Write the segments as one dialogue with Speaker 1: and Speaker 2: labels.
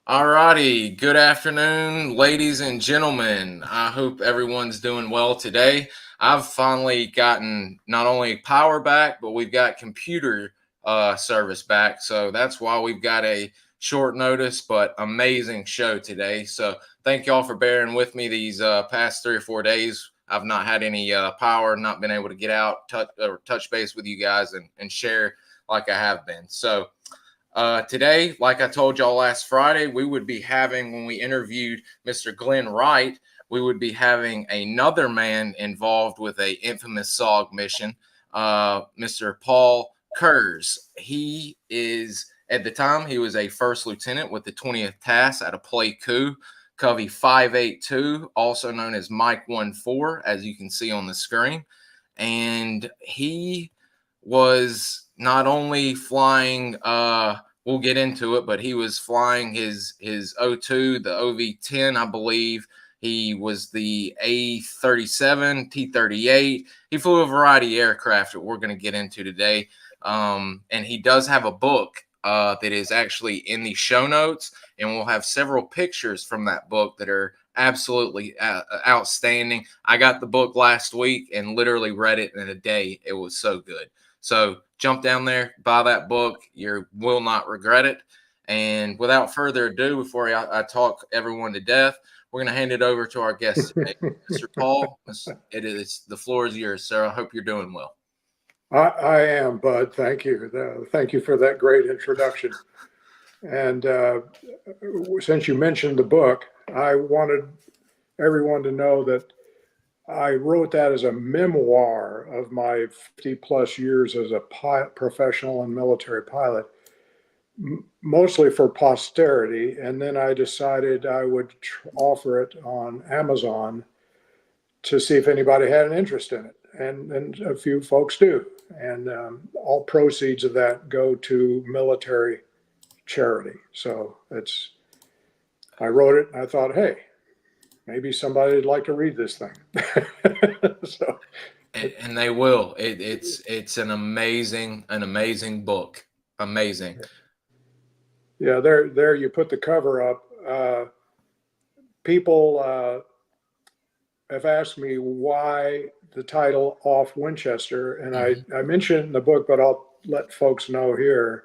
Speaker 1: Alrighty, good afternoon, ladies and gentlemen. I hope everyone's doing well today. I've finally gotten not only power back, but we've got computer service back. So that's why we've got a short notice, but amazing show today. So thank y'all for bearing with me these past 3 or 4 days. I've not had any power, not been able to get out, touch base with you guys and share like I have been. So today, like I told y'all last Friday, we would be having, when we interviewed Mr. Glenn Wright, we would be having another man involved with a infamous SOG mission, Mr. Paul Kurz. He is, at the time, he was a first lieutenant with the 20th TASS at a play coup, Covey 582, also known as Mike 14, as you can see on the screen. And he was not only flying we'll get into it, but he was flying his O2, the OV-10, I believe. He was the A-37, T-38. He flew a variety of aircraft that we're going to get into today. And he does have a book that is actually in the show notes, and we'll have several pictures from that book that are absolutely outstanding. I got the book last week and literally read it in a day. It was so good. So jump down there, buy that book. You will not regret it. And without further ado, before I talk everyone to death, we're going to hand it over to our guest today, Mr. Paul. The floor is yours, sir. I hope you're doing well.
Speaker 2: I am, Bud. Thank you. Thank you for that great introduction. And since you mentioned the book, I wanted everyone to know that I wrote that as a memoir of my 50 plus years as a professional and military pilot, mostly for posterity. And then I decided I would offer it on Amazon to see if anybody had an interest in it. And a few folks do. And all proceeds of that go to military charity. So I wrote it and I thought, hey, maybe somebody would like to read this thing.
Speaker 1: So, and they will. It's an amazing book. Amazing.
Speaker 2: Yeah, there you put the cover up. People have asked me why the title Off Winchester, and I mentioned in the book, but I'll let folks know here.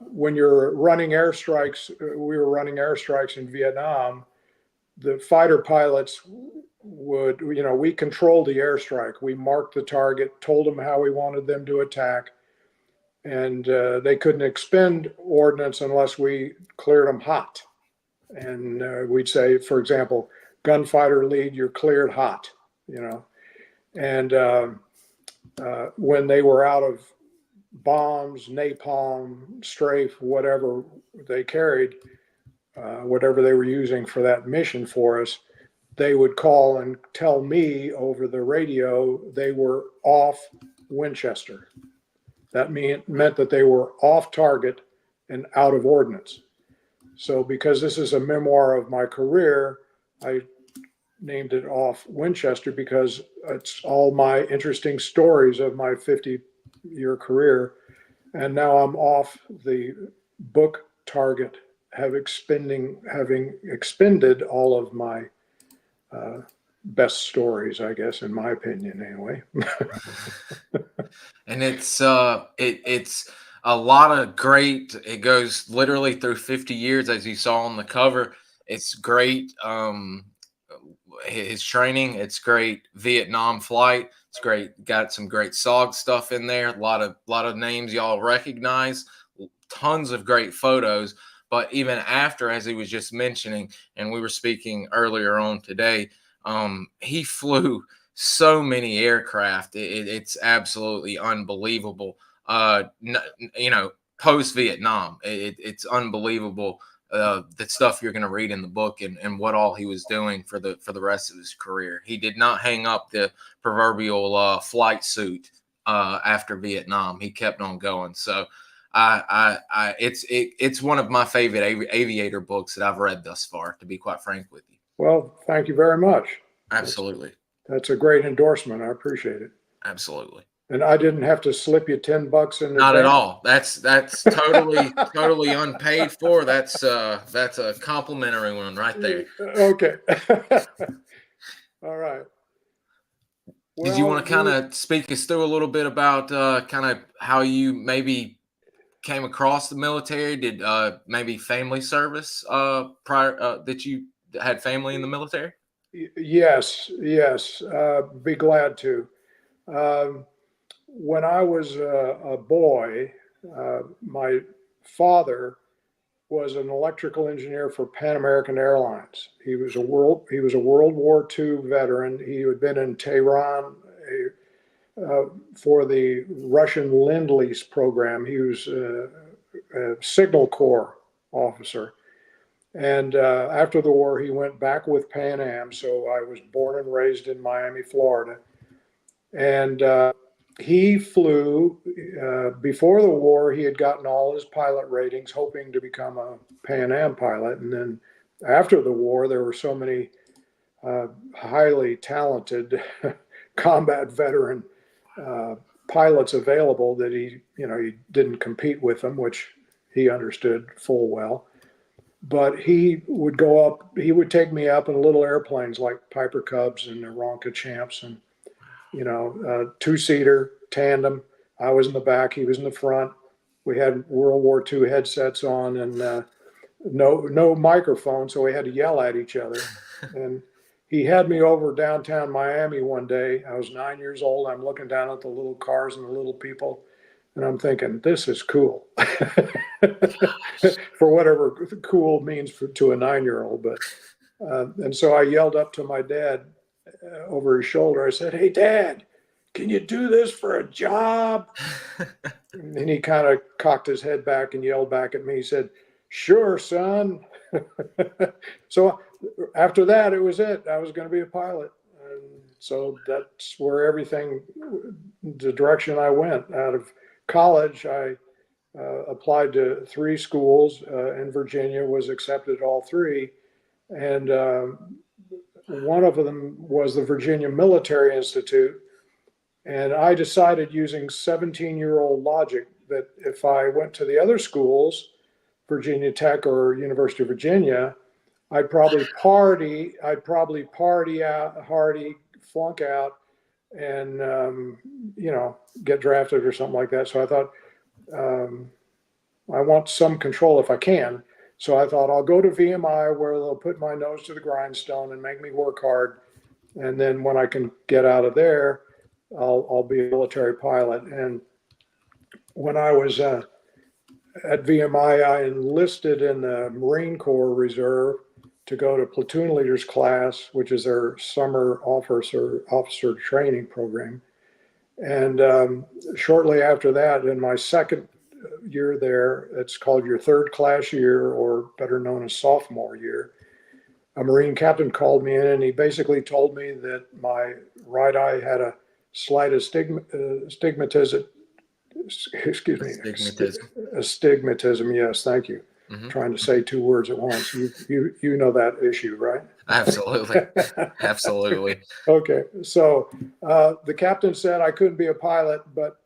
Speaker 2: When you're running airstrikes, we were running airstrikes in Vietnam. The fighter pilots would, we controlled the airstrike. We marked the target, told them how we wanted them to attack, and they couldn't expend ordnance unless we cleared them hot. And we'd say, for example, gunfighter lead, you're cleared hot, And when they were out of bombs, napalm, strafe, whatever they carried, whatever they were using for that mission for us, they would call and tell me over the radio they were off Winchester. That meant that they were off target and out of ordnance. So because this is a memoir of my career, I named it Off Winchester because it's all my interesting stories of my 50-year career. And now I'm off the book target, having expended all of my best stories, I guess, in my opinion, anyway.
Speaker 1: And it's a lot of great. It goes literally through 50 years, as you saw on the cover. It's great. His training. It's great Vietnam flight. It's great. Got some great SOG stuff in there. A lot of names y'all recognize. Tons of great photos. But even after, as he was just mentioning, and we were speaking earlier on today, he flew so many aircraft. It's absolutely unbelievable. Post Vietnam, it's unbelievable. The stuff you're going to read in the book and what all he was doing for the rest of his career. He did not hang up the proverbial flight suit after Vietnam. He kept on going. So it's one of my favorite aviator books that I've read thus far, to be quite frank with you.
Speaker 2: Well, thank you very much.
Speaker 1: Absolutely.
Speaker 2: That's a great endorsement. I appreciate it.
Speaker 1: Absolutely.
Speaker 2: And I didn't have to slip you $10 in
Speaker 1: Not at
Speaker 2: advance?
Speaker 1: all. That's totally unpaid for. That's a complimentary one right there.
Speaker 2: Okay. All right.
Speaker 1: Did you
Speaker 2: Well,
Speaker 1: want to kind of speak us through a little bit about kind of how you maybe came across the military? Did maybe family service prior that you had family in the military?
Speaker 2: yes, yes. Be glad to. Um, when I was a boy, my father was an electrical engineer for Pan American Airlines. He was a World War II veteran. He had been in Tehran for the Russian Lend-Lease program. He was a Signal Corps officer. And after the war, he went back with Pan Am. So I was born and raised in Miami, Florida. And he flew, before the war, he had gotten all his pilot ratings, hoping to become a Pan Am pilot. And then after the war, there were so many highly talented combat veteran pilots available that he didn't compete with them, which he understood full well. But he would take me up in little airplanes like Piper Cubs and Aeronca Champs, and two-seater tandem. I was in the back, he was in the front. We had World War II headsets on, and no microphone, so we had to yell at each other. And he had me over downtown Miami one day. I was 9 years old. I'm looking down at the little cars and the little people, and I'm thinking, this is cool. For whatever cool means to a 9-year-old. But and so I yelled up to my dad over his shoulder. I said, "Hey, Dad, can you do this for a job?" And he kind of cocked his head back and yelled back at me. He said, "Sure, son." So after that, it was it. I was going to be a pilot. And so that's where everything, the direction I went. Out of college, I applied to 3 schools in Virginia, was accepted all 3. And one of them was the Virginia Military Institute. And I decided, using 17-year-old logic, that if I went to the other schools, Virginia Tech or University of Virginia, I'd probably party out, flunk out, and get drafted or something like that. So I thought, I want some control if I can. So I thought, I'll go to VMI, where they'll put my nose to the grindstone and make me work hard. And then when I can get out of there, I'll be a military pilot. And when I was at VMI, I enlisted in the Marine Corps Reserve to go to platoon leaders class, which is their summer officer training program. And shortly after that, in my second year there, it's called your third class year, or better known as sophomore year, a Marine captain called me in, and he basically told me that my right eye had a slight astigmatism. Excuse me. Astigmatism. Yes, thank you. Mm-hmm. Trying to say 2 words at once. You know that issue, right?
Speaker 1: Absolutely. Absolutely.
Speaker 2: Okay. So the captain said I couldn't be a pilot, but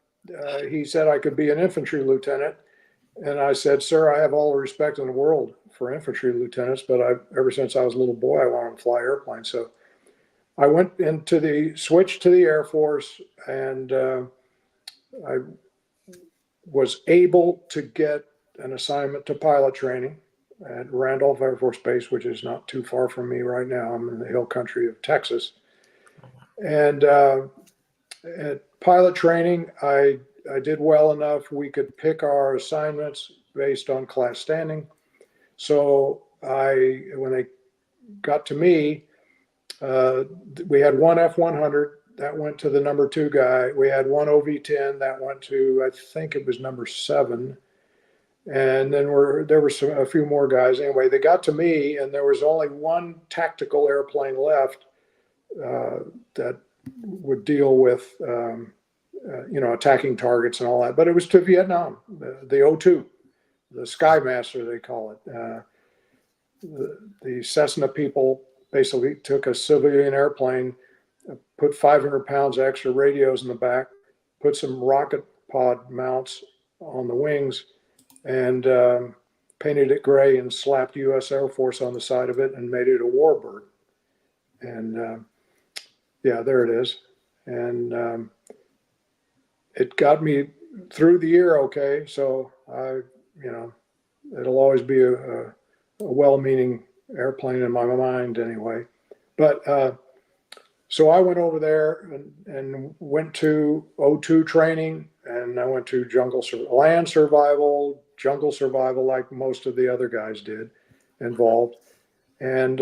Speaker 2: he said I could be an infantry lieutenant. And I said, "Sir, I have all the respect in the world for infantry lieutenants, but ever since I was a little boy, I wanted to fly airplanes." So I switched to the Air Force, and I was able to get an assignment to pilot training at Randolph Air Force Base, which is not too far from me right now. I'm in the hill country of Texas. And at pilot training, I did well enough. We could pick our assignments based on class standing. So when they got to me, we had one F-100 that went to the number 2 guy. We had one OV-10 that went to, I think it was number 7. And then there were a few more guys. Anyway, they got to me, and there was only one tactical airplane left that would deal with, attacking targets and all that. But it was to Vietnam, the O2, the Skymaster, they call it. The Cessna people basically took a civilian airplane, put 500 pounds of extra radios in the back, put some rocket pod mounts on the wings, and painted it gray and slapped U.S. Air Force on the side of it and made it a warbird. And yeah, there it is. And it got me through the year okay. So it'll always be a well-meaning airplane in my mind anyway. But so I went over there and went to O2 training, and I went to land survival, jungle survival, like most of the other guys did involved. And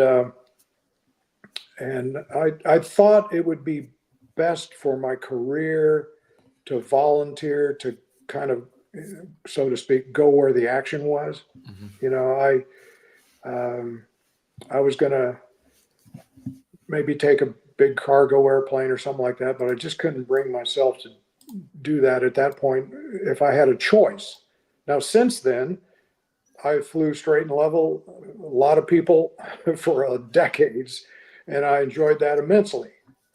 Speaker 2: I thought it would be best for my career to volunteer, to kind of, so to speak, go where the action was. Mm-hmm. I was going to maybe take a big cargo airplane or something like that, but I just couldn't bring myself to do that at that point if I had a choice. Now, since then, I flew straight and level, a lot of people for decades, and I enjoyed that immensely.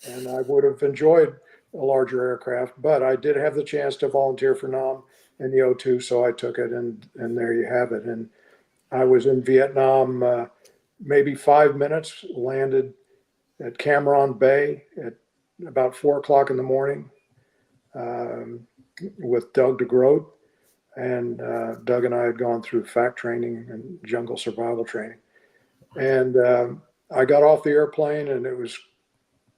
Speaker 2: And I would have enjoyed a larger aircraft, but I did have the chance to volunteer for NAM in the O2, so I took it, and there you have it. And I was in Vietnam maybe 5 minutes, landed at Cam Bay at about 4 o'clock in the morning with Doug DeGroat. And Doug and I had gone through FAC training and jungle survival training. And I got off the airplane, and it was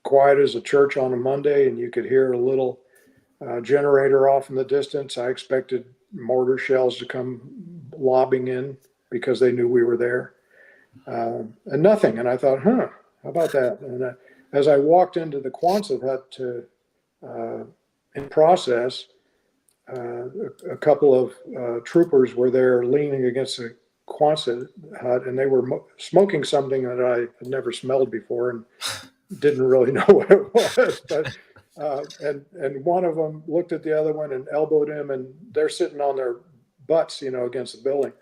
Speaker 2: quiet as a church on a Monday, and you could hear a little generator off in the distance. I expected mortar shells to come lobbing in because they knew we were there. And nothing. And I thought, how about that? And as I walked into the Quonset hut to in process, a couple of troopers were there leaning against the Quonset hut, and they were smoking something that I had never smelled before and didn't really know what it was. But and one of them looked at the other one and elbowed him, and they're sitting on their butts, against the building.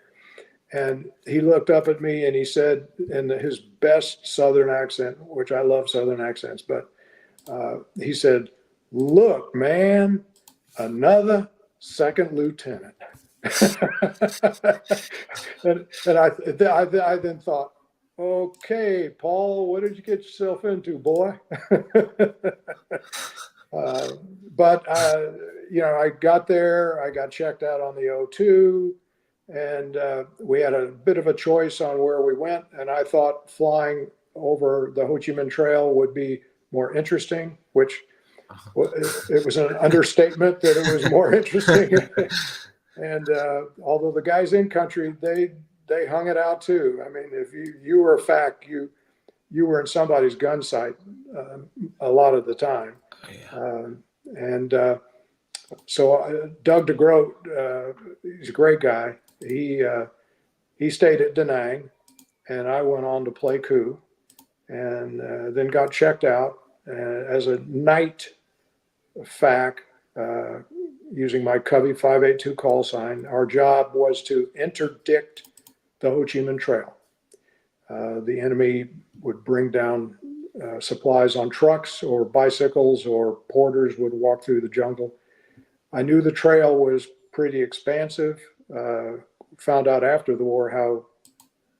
Speaker 2: And he looked up at me and he said, in his best Southern accent, which I love Southern accents, but he said, "Look, man, another second lieutenant." and I then thought, okay, Paul, what did you get yourself into, boy? But I got there, I got checked out on the O2, and we had a bit of a choice on where we went. And I thought flying over the Ho Chi Minh Trail would be more interesting, which it was an understatement that it was more interesting. And although the guys in country, they hung it out too. I mean, if you were a FAC, you were in somebody's gun sight a lot of the time. Yeah. So Doug DeGroat, he's a great guy. He stayed at Da Nang, and I went on to Pleiku, and then got checked out as a night FAC using my Covey 582 call sign. Our job was to interdict the Ho Chi Minh Trail. The enemy would bring down supplies on trucks or bicycles, or porters would walk through the jungle. I knew the trail was pretty expansive. Found out after the war how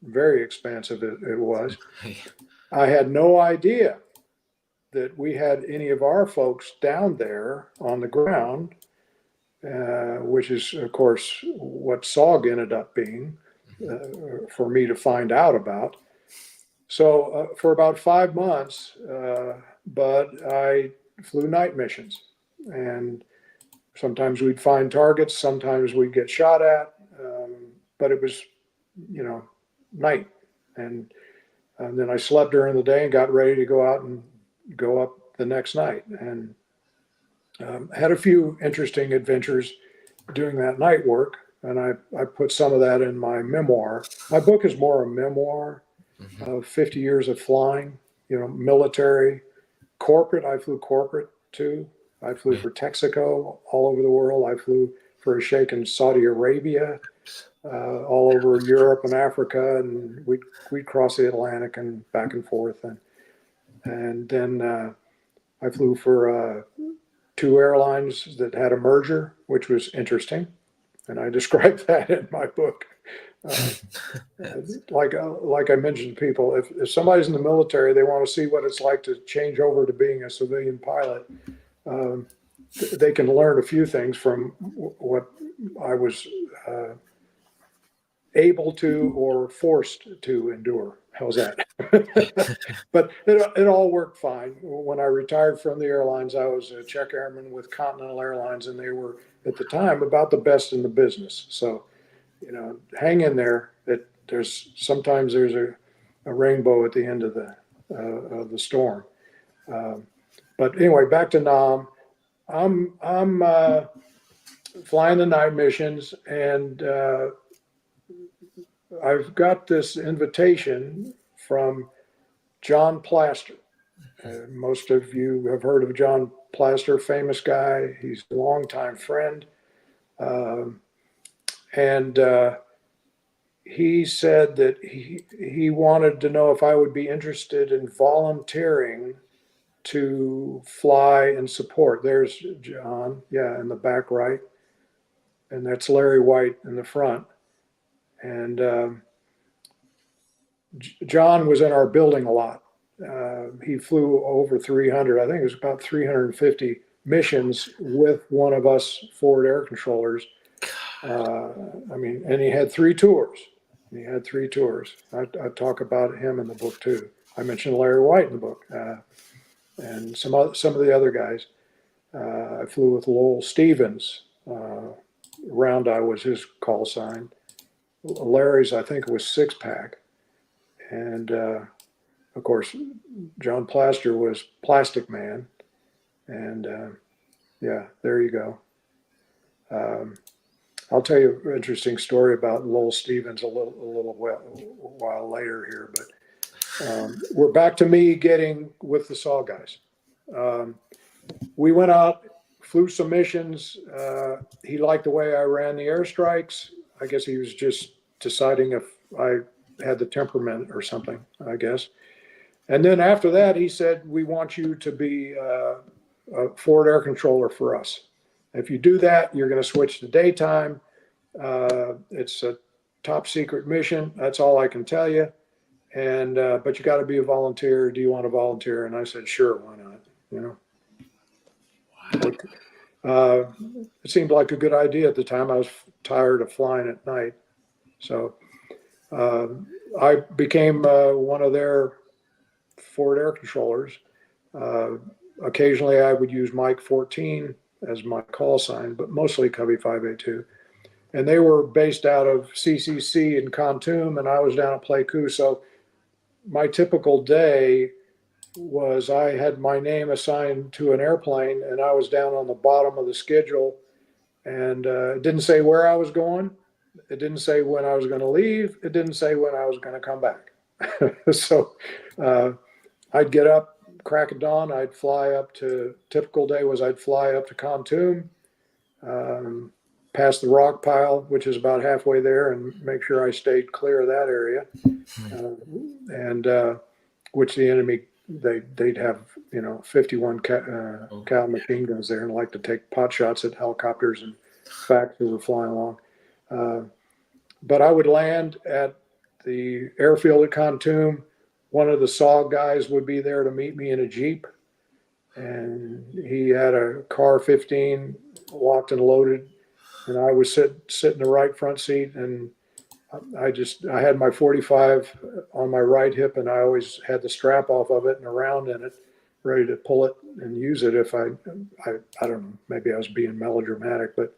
Speaker 2: very expansive it was. I had no idea that we had any of our folks down there on the ground, which is, of course, what SOG ended up being for me to find out about. So for about 5 months, but I flew night missions, and sometimes we'd find targets, sometimes we'd get shot at, but it was, night. And then I slept during the day and got ready to go out and go up the next night. And had a few interesting adventures doing that night work. And I put some of that in my memoir. My book is more a memoir of 50 years of flying, military, corporate. I flew corporate too. I flew for Texaco all over the world. I flew for a sheikh in Saudi Arabia, all over Europe and Africa, and we'd cross the Atlantic and back and forth. And then I flew for two airlines that had a merger, which was interesting. And I described that in my book. Like I mentioned to people, if somebody's in the military, they want to see what it's like to change over to being a civilian pilot. They can learn a few things from what I was able to or forced to endure. How's that? But it all worked fine. When I retired from the airlines, I was a check airman with Continental Airlines, and they were at the time about the best in the business. So, hang in there. Sometimes there's a rainbow at the end of the storm. But anyway, back to Nam. I'm flying the night missions, and I've got this invitation from John Plaster. Most of you have heard of John Plaster, famous guy. He's a longtime friend. And he said that he wanted to know if I would be interested in volunteering to fly and support. There's John, yeah, in the back right. And that's Larry White in the front. And John was in our building a lot. He flew over 300, I think it was about 350 missions with one of us forward air controllers. And he had three tours. I talk about him in the book too. I mentioned Larry White in the book, and some of the other guys. I flew with Lowell Stevens. Round Eye was his call sign. Larry's, I think, was Six Pack. And of course, John Plaster was Plastic Man. And yeah, there you go. I'll tell you an interesting story about Lowell Stevens a little while later here. But we're back to me getting with the SAW guys. We went out, flew some missions. He liked the way I ran the airstrikes. I guess he was just deciding if I had the temperament or something, I guess. And then after that, he said, we want you to be a forward air controller for us. If you do that, you're going to switch to daytime. It's a top secret mission. That's all I can tell you. And but you got to be a volunteer. Do you want to volunteer? And I said, sure, why not? It seemed like a good idea at the time. I was tired of flying at night. So I became one of their forward air controllers. Occasionally I would use Mike 14 as my call sign, but mostly Cubby 582. And they were based out of CCC in Khartoum, and I was down at Pleiku. So my typical day was I had my name assigned to an airplane, and I was down on the bottom of the schedule, and it didn't say where I was going. It didn't say when I was going to leave. It didn't say when I was going to come back. So I'd get up, crack of dawn. I'd fly up to, typical day was I'd fly up to Khartoum, past the rock pile, which is about halfway there, and make sure I stayed clear of that area. Which the enemy, they'd have, 51 cal machine guns there and like to take pot shots at helicopters and FAC who were flying along. But I would land at the airfield at Khartoum. One of the SAW guys would be there to meet me in a Jeep. And he had a car 15 locked and loaded. And I was sit in the right front seat. And I had my 45 on my right hip, and I always had the strap off of it and a round in it, ready to pull it and use it if I don't know, maybe I was being melodramatic, but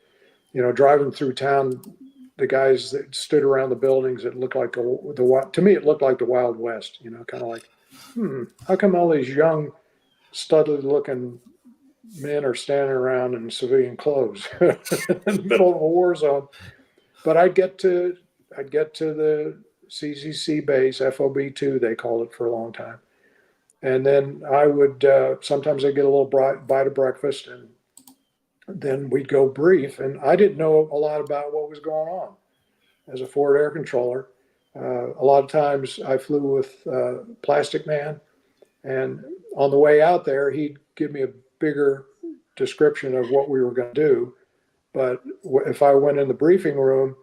Speaker 2: driving through town, the guys that stood around the buildings, it looked like to me it looked like the Wild West, kind of like, how come all these young, studly looking men are standing around in civilian clothes in the middle of a war zone? But I'd get to the CCC base, FOB2, they called it for a long time. And then I would, sometimes I'd get a little bite of breakfast, and then we'd go brief. And I didn't know a lot about what was going on as a forward air controller. A lot of times I flew with Plastic Man, and on the way out there, he'd give me a bigger description of what we were going to do. But if I went in the briefing room,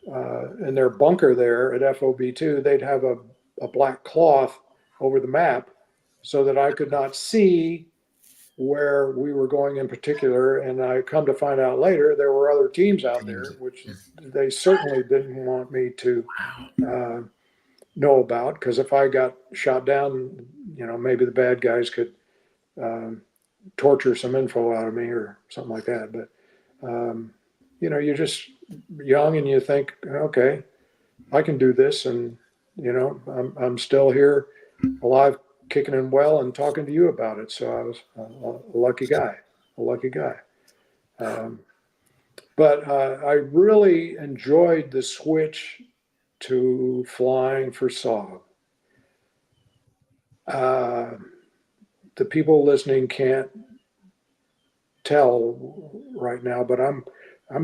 Speaker 2: in their bunker there at FOB2, they'd have a black cloth over the map so that I could not see where we were going in particular. And I come to find out later, there were other teams out there, which they certainly didn't want me to know about, because if I got shot down, maybe the bad guys could torture some info out of me or something like that. But, you're just young and you think, okay, I can do this. And, I'm still here alive, kicking and well, and talking to you about it. So I was a lucky guy. But I really enjoyed the switch to flying for SOG. The people listening can't tell right now, but I'm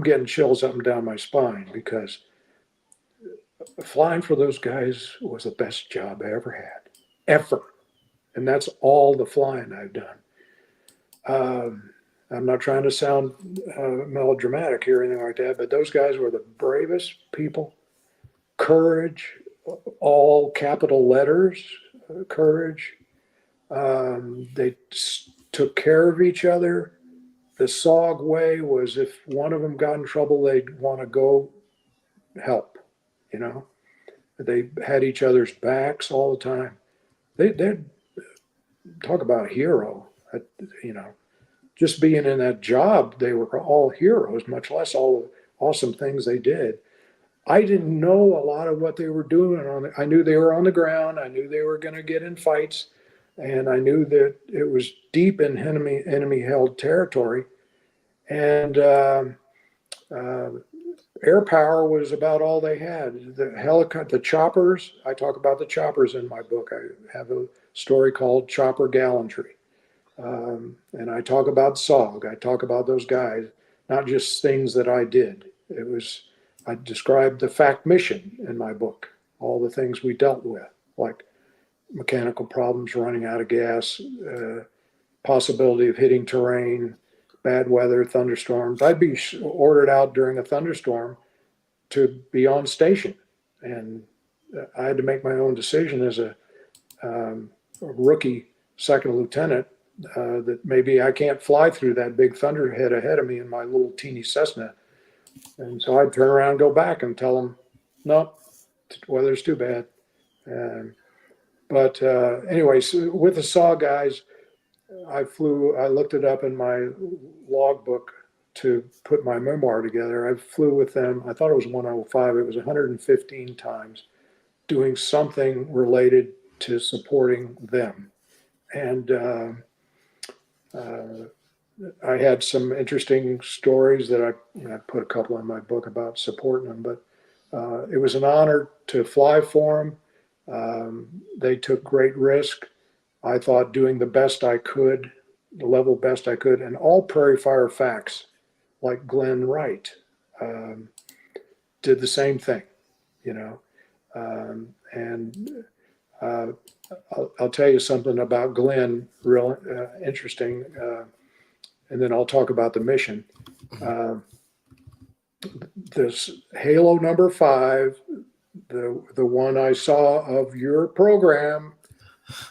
Speaker 2: getting chills up and down my spine, because flying for those guys was the best job I ever had, ever. And that's all the flying I've done. I'm not trying to sound melodramatic here or anything like that, but those guys were the bravest people. Courage, all capital letters, courage. They took care of each other. The SOG way was, if one of them got in trouble, they'd want to go help. They had each other's backs all the time. They'd talk about a hero. Just being in that job, they were all heroes, much less all the awesome things they did. I didn't know a lot of what they were doing. I knew they were on the ground. I knew they were going to get in fights. And I knew that it was deep in enemy-held territory. And air power was about all they had. The choppers, I talk about the choppers in my book. I have a story called Chopper Gallantry. And I talk about SOG. I talk about those guys, not just things that I did. I described the FAC mission in my book, all the things we dealt with, like mechanical problems, running out of gas, possibility of hitting terrain, bad weather, thunderstorms. I'd be ordered out during a thunderstorm to be on station. And I had to make my own decision as a rookie second lieutenant, that maybe I can't fly through that big thunderhead ahead of me in my little teeny Cessna. And so I'd turn around and go back and tell them, no, weather's too bad. But anyway, so with the SAW guys, I looked it up in my logbook to put my memoir together. I flew with them. I thought it was 105. It was 115 times doing something related to supporting them. And I had some interesting stories that I put a couple in my book about supporting them, but it was an honor to fly for them. They took great risk. I thought doing the best I could, the level best I could, and all Prairie Fire FACs, like Glenn Wright, did the same thing, and I'll tell you something about Glenn, real interesting, and then I'll talk about the mission. This Halo number 5, the one I saw of your program,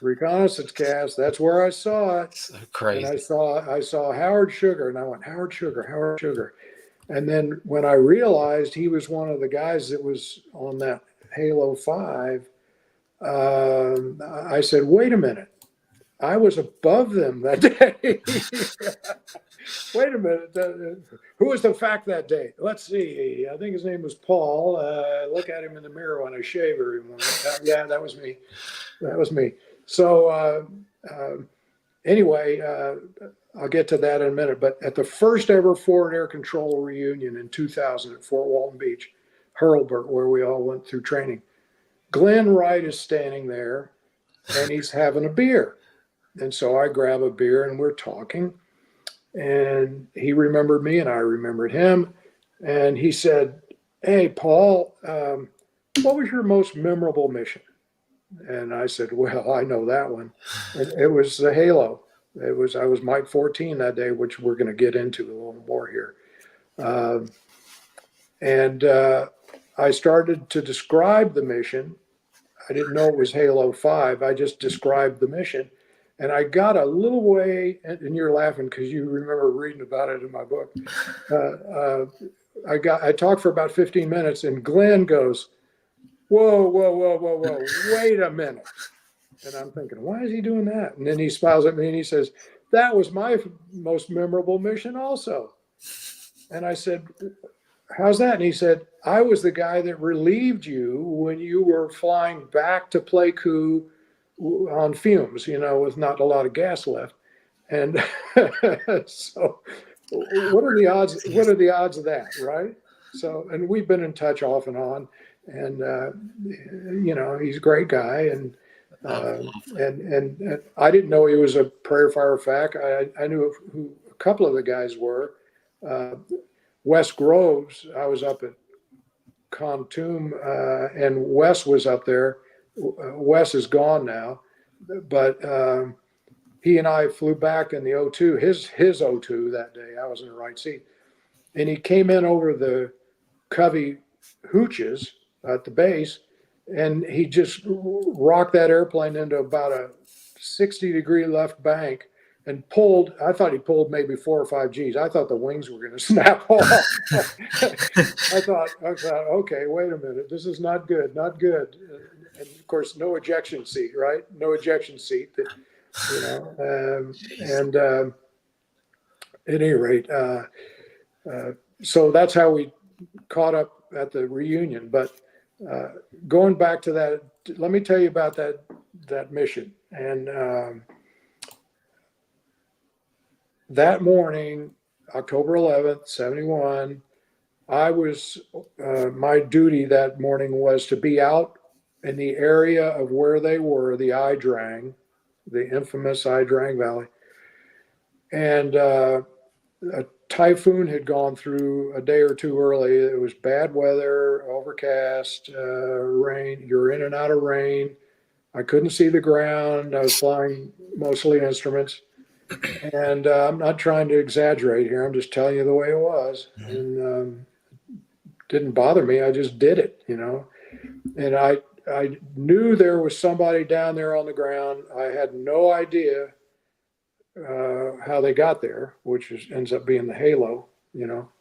Speaker 2: Reconnaissance cast, that's where I saw it.
Speaker 1: So crazy.
Speaker 2: And I saw Howard Sugar, and I went, Howard Sugar. And then when I realized he was one of the guys that was on that Halo 5, I said, wait a minute. I was above them that day. Wait a minute. Who was the FAC that day? Let's see. I think his name was Paul. Look at him in the mirror when I shave every morning. Yeah, that was me. So anyway, I'll get to that in a minute. But at the first ever Forward Air Control reunion in 2000 at Fort Walton Beach, Hurlburt, where we all went through training, Glenn Wright is standing there and he's having a beer. And so I grab a beer and we're talking, and he remembered me and I remembered him. And he said, hey, Paul, what was your most memorable mission? And I said, well, I know that one. And it was the Halo. I was Mike 14 that day, which we're going to get into a little more here. And I started to describe the mission. I didn't know it was Halo 5. I just described the mission. And I got a little way, and you're laughing because you remember reading about it in my book. I talked for about 15 minutes, and Glenn goes, whoa, wait a minute. And I'm thinking, why is he doing that? And then he smiles at me and he says, that was my most memorable mission also. And I said, how's that? And he said, I was the guy that relieved you when you were flying back to Pleiku on fumes, with not a lot of gas left. And so what are the odds? What are the odds of that, right? So, and we've been in touch off and on, and he's a great guy, and I didn't know he was a Prayer Fire FAC. I knew who a couple of the guys were. Wes Groves, I was up at Khartoum, and Wes was up there. Wes is gone now, but he and I flew back in the O2, his O2 that day. I was in the right seat. And he came in over the Covey hooches at the base, and he just rocked that airplane into about a 60-degree left bank and pulled. I thought he pulled maybe 4 or 5 Gs. I thought the wings were going to snap off. I thought, okay, wait a minute. This is not good, not good. And of course, no ejection seat, right? No ejection seat. At any rate, so that's how we caught up at the reunion. But going back to that, let me tell you about that mission. And that morning, October 11th, 71, I was, my duty that morning was to be out in the area of where they were, the Idrang, the infamous Idrang Valley. And a typhoon had gone through a day or two early. It was bad weather, overcast, rain. You're in and out of rain. I couldn't see the ground. I was flying mostly instruments. And I'm not trying to exaggerate here. I'm just telling you the way it was. And didn't bother me. I just did it, And I knew there was somebody down there on the ground. I had no idea how they got there, which ends up being the halo,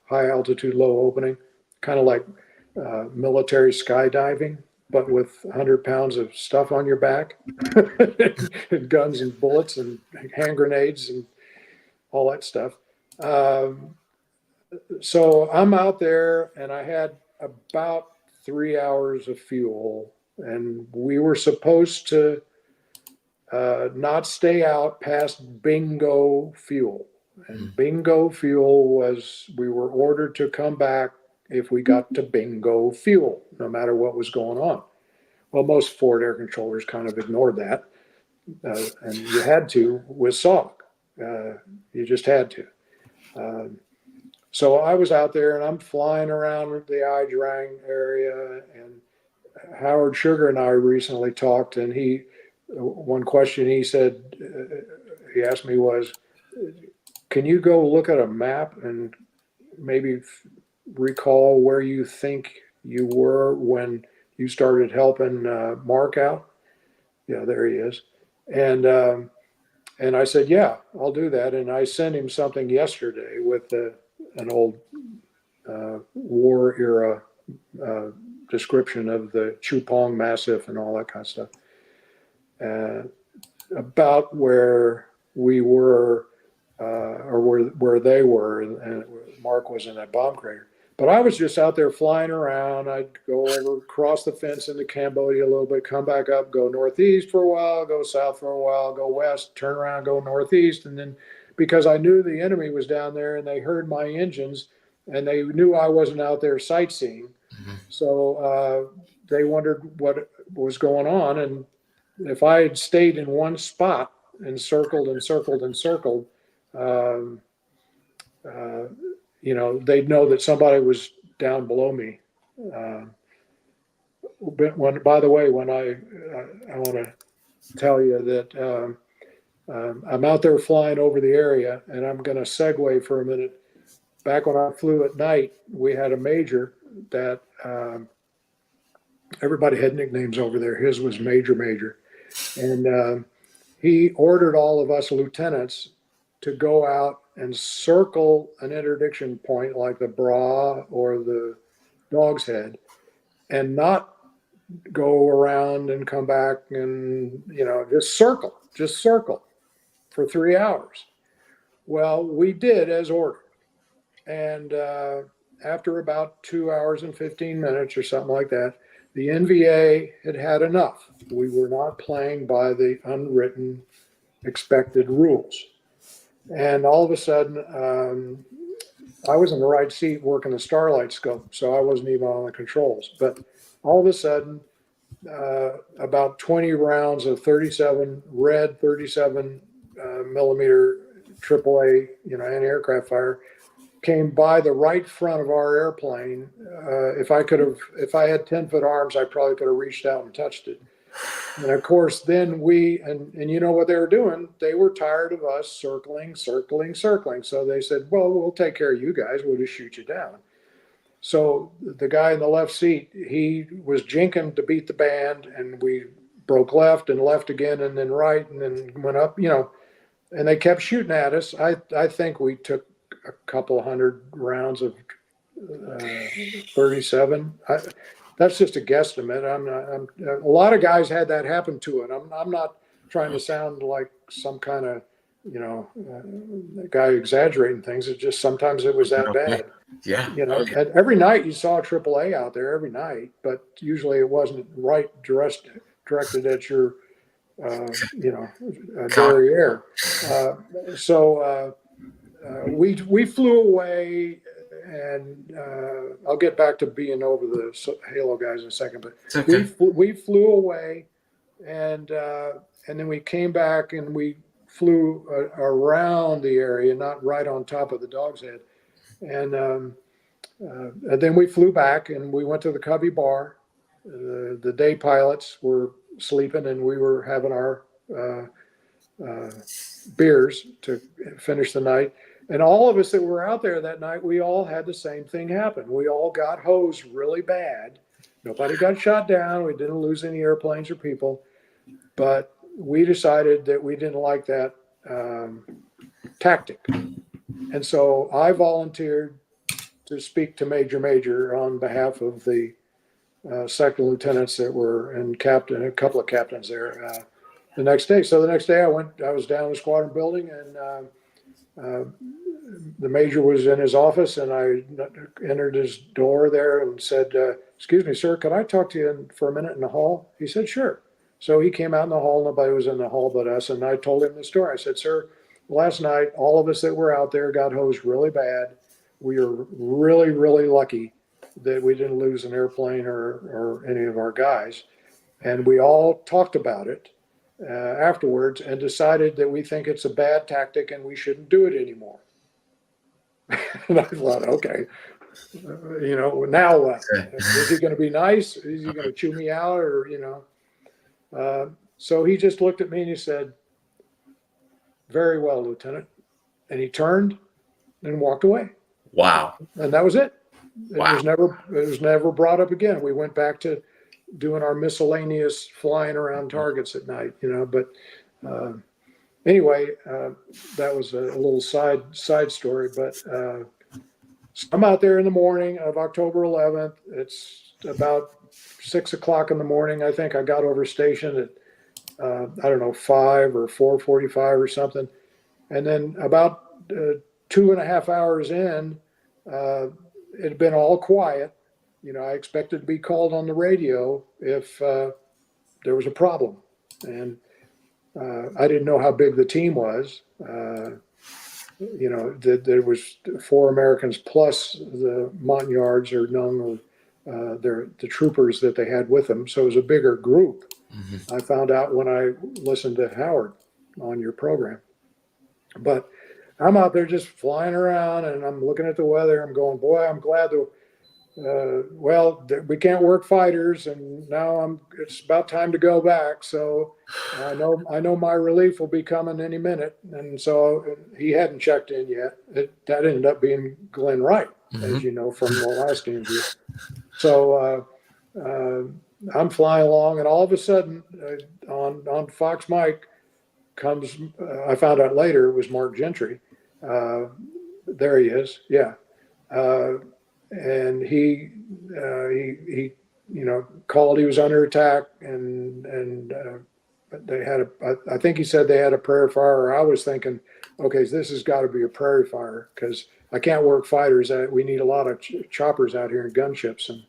Speaker 2: high altitude, low opening, kind of like military skydiving, but with 100 pounds of stuff on your back, and guns and bullets and hand grenades and all that stuff. So I'm out there, and I had about 3 hours of fuel, and we were supposed to not stay out past bingo fuel. And bingo fuel was, we were ordered to come back if we got to bingo fuel, no matter what was going on. Well, most forward air controllers kind of ignored that. And you had to with SOG. You just had to. So I was out there, and I'm flying around the Idrang area, and Howard Sugar and I recently talked, and one question he said, he asked me was, can you go look at a map and maybe recall where you think you were when you started helping Mark out? Yeah, there he is. And I said, yeah, I'll do that. And I sent him something yesterday with an old war era description of the Chupong Massif and all that kind of stuff. About where we were, or where they were, and Mark was in that bomb crater. But I was just out there flying around. I'd go over, cross the fence into Cambodia a little bit, come back up, go northeast for a while, go south for a while, go west, turn around, go northeast. And then because I knew the enemy was down there and they heard my engines and they knew I wasn't out there sightseeing. So they wondered what was going on. And if I had stayed in one spot and circled and circled and circled, they'd know that somebody was down below me. But by the way, when I want to tell you that I'm out there flying over the area, and I'm going to segue for a minute. Back when I flew at night, we had a major that everybody had nicknames over there. His was Major. And he ordered all of us lieutenants to go out and circle an interdiction point like the bra or the dog's head and not go around and come back and, just circle for 3 hours. Well, we did as ordered. And after about 2 hours and 15 minutes or something like that, the NVA had enough. We were not playing by the unwritten expected rules. And all of a sudden, I was in the right seat working the starlight scope, so I wasn't even on the controls. But all of a sudden, about 20 rounds of 37 millimeter AAA, anti-aircraft fire came by the right front of our airplane. If I had 10-foot arms, I probably could have reached out and touched it. And of course, then and you know what they were doing? They were tired of us circling. So they said, well, we'll take care of you guys. We'll just shoot you down. So the guy in the left seat, he was jinking to beat the band, and we broke left and left again and then right and then went up, and they kept shooting at us. I think we took a couple hundred rounds of 37. That's just a guesstimate. A lot of guys had that happen to it. I'm not trying to sound like some kind of, guy exaggerating things. It's just sometimes it was that bad.
Speaker 1: Yeah.
Speaker 2: And every night you saw AAA out there every night, but usually it wasn't directed at your, derriere. So we flew away. And I'll get back to being over the Halo guys in a second, but okay. we flew away, and then we came back and we flew around the area, not right on top of the dog's head, and then we flew back and we went to the Cubby Bar. The day pilots were sleeping, and we were having our beers to finish the night. And all of us that were out there that night, we all had the same thing happen. We all got hosed really bad. Nobody got shot down. We didn't lose any airplanes or people. But we decided that we didn't like that tactic. And so I volunteered to speak to Major on behalf of the second lieutenants that were and a couple of captains there the next day. So the next day I was down in the squadron building, and the major was in his office, and I entered his door there and said, excuse me, sir, could I talk to you for a minute in the hall? He said, sure. So he came out in the hall. Nobody was in the hall but us. And I told him the story. I said, sir, last night, all of us that were out there got hosed really bad. We were really, really lucky that we didn't lose an airplane or any of our guys. And we all talked about it afterwards and decided that we think it's a bad tactic and we shouldn't do it anymore. And I thought, okay, now what? Is he going to be nice? Is he going to chew me out? Or, so he just looked at me and he said, very well, Lieutenant. And he turned and walked away.
Speaker 1: Wow.
Speaker 2: And that was it.
Speaker 1: Wow.
Speaker 2: It was never brought up again. We went back to doing our miscellaneous flying around targets at night, but anyway, that was a little side story. But so I'm out there in the morning of October 11th. It's about 6 o'clock in the morning. I think I got over station at 5 or 4:45 or something. And then about 2.5 hours in, it had been all quiet. I expected to be called on the radio if there was a problem. And I didn't know how big the team was. There was 4 Americans plus the Montagnards or Nung, the troopers that they had with them. So it was a bigger group. Mm-hmm. I found out when I listened to Howard on your program. But I'm out there just flying around, and I'm looking at the weather. I'm going, boy, I'm glad well, we can't work fighters, and now it's about time to go back. So I know my relief will be coming any minute. And so he hadn't checked in yet. That ended up being Glenn Wright, as you know, from the last interview. So I'm flying along, and all of a sudden on Fox Mike comes, I found out later it was Mark Gentry. There he is. Yeah. And he called. He was under attack, and they had I think he said they had a prairie fire. I was thinking, okay, this has got to be a prairie fire, because I can't work fighters. We need a lot of choppers out here and gunships, and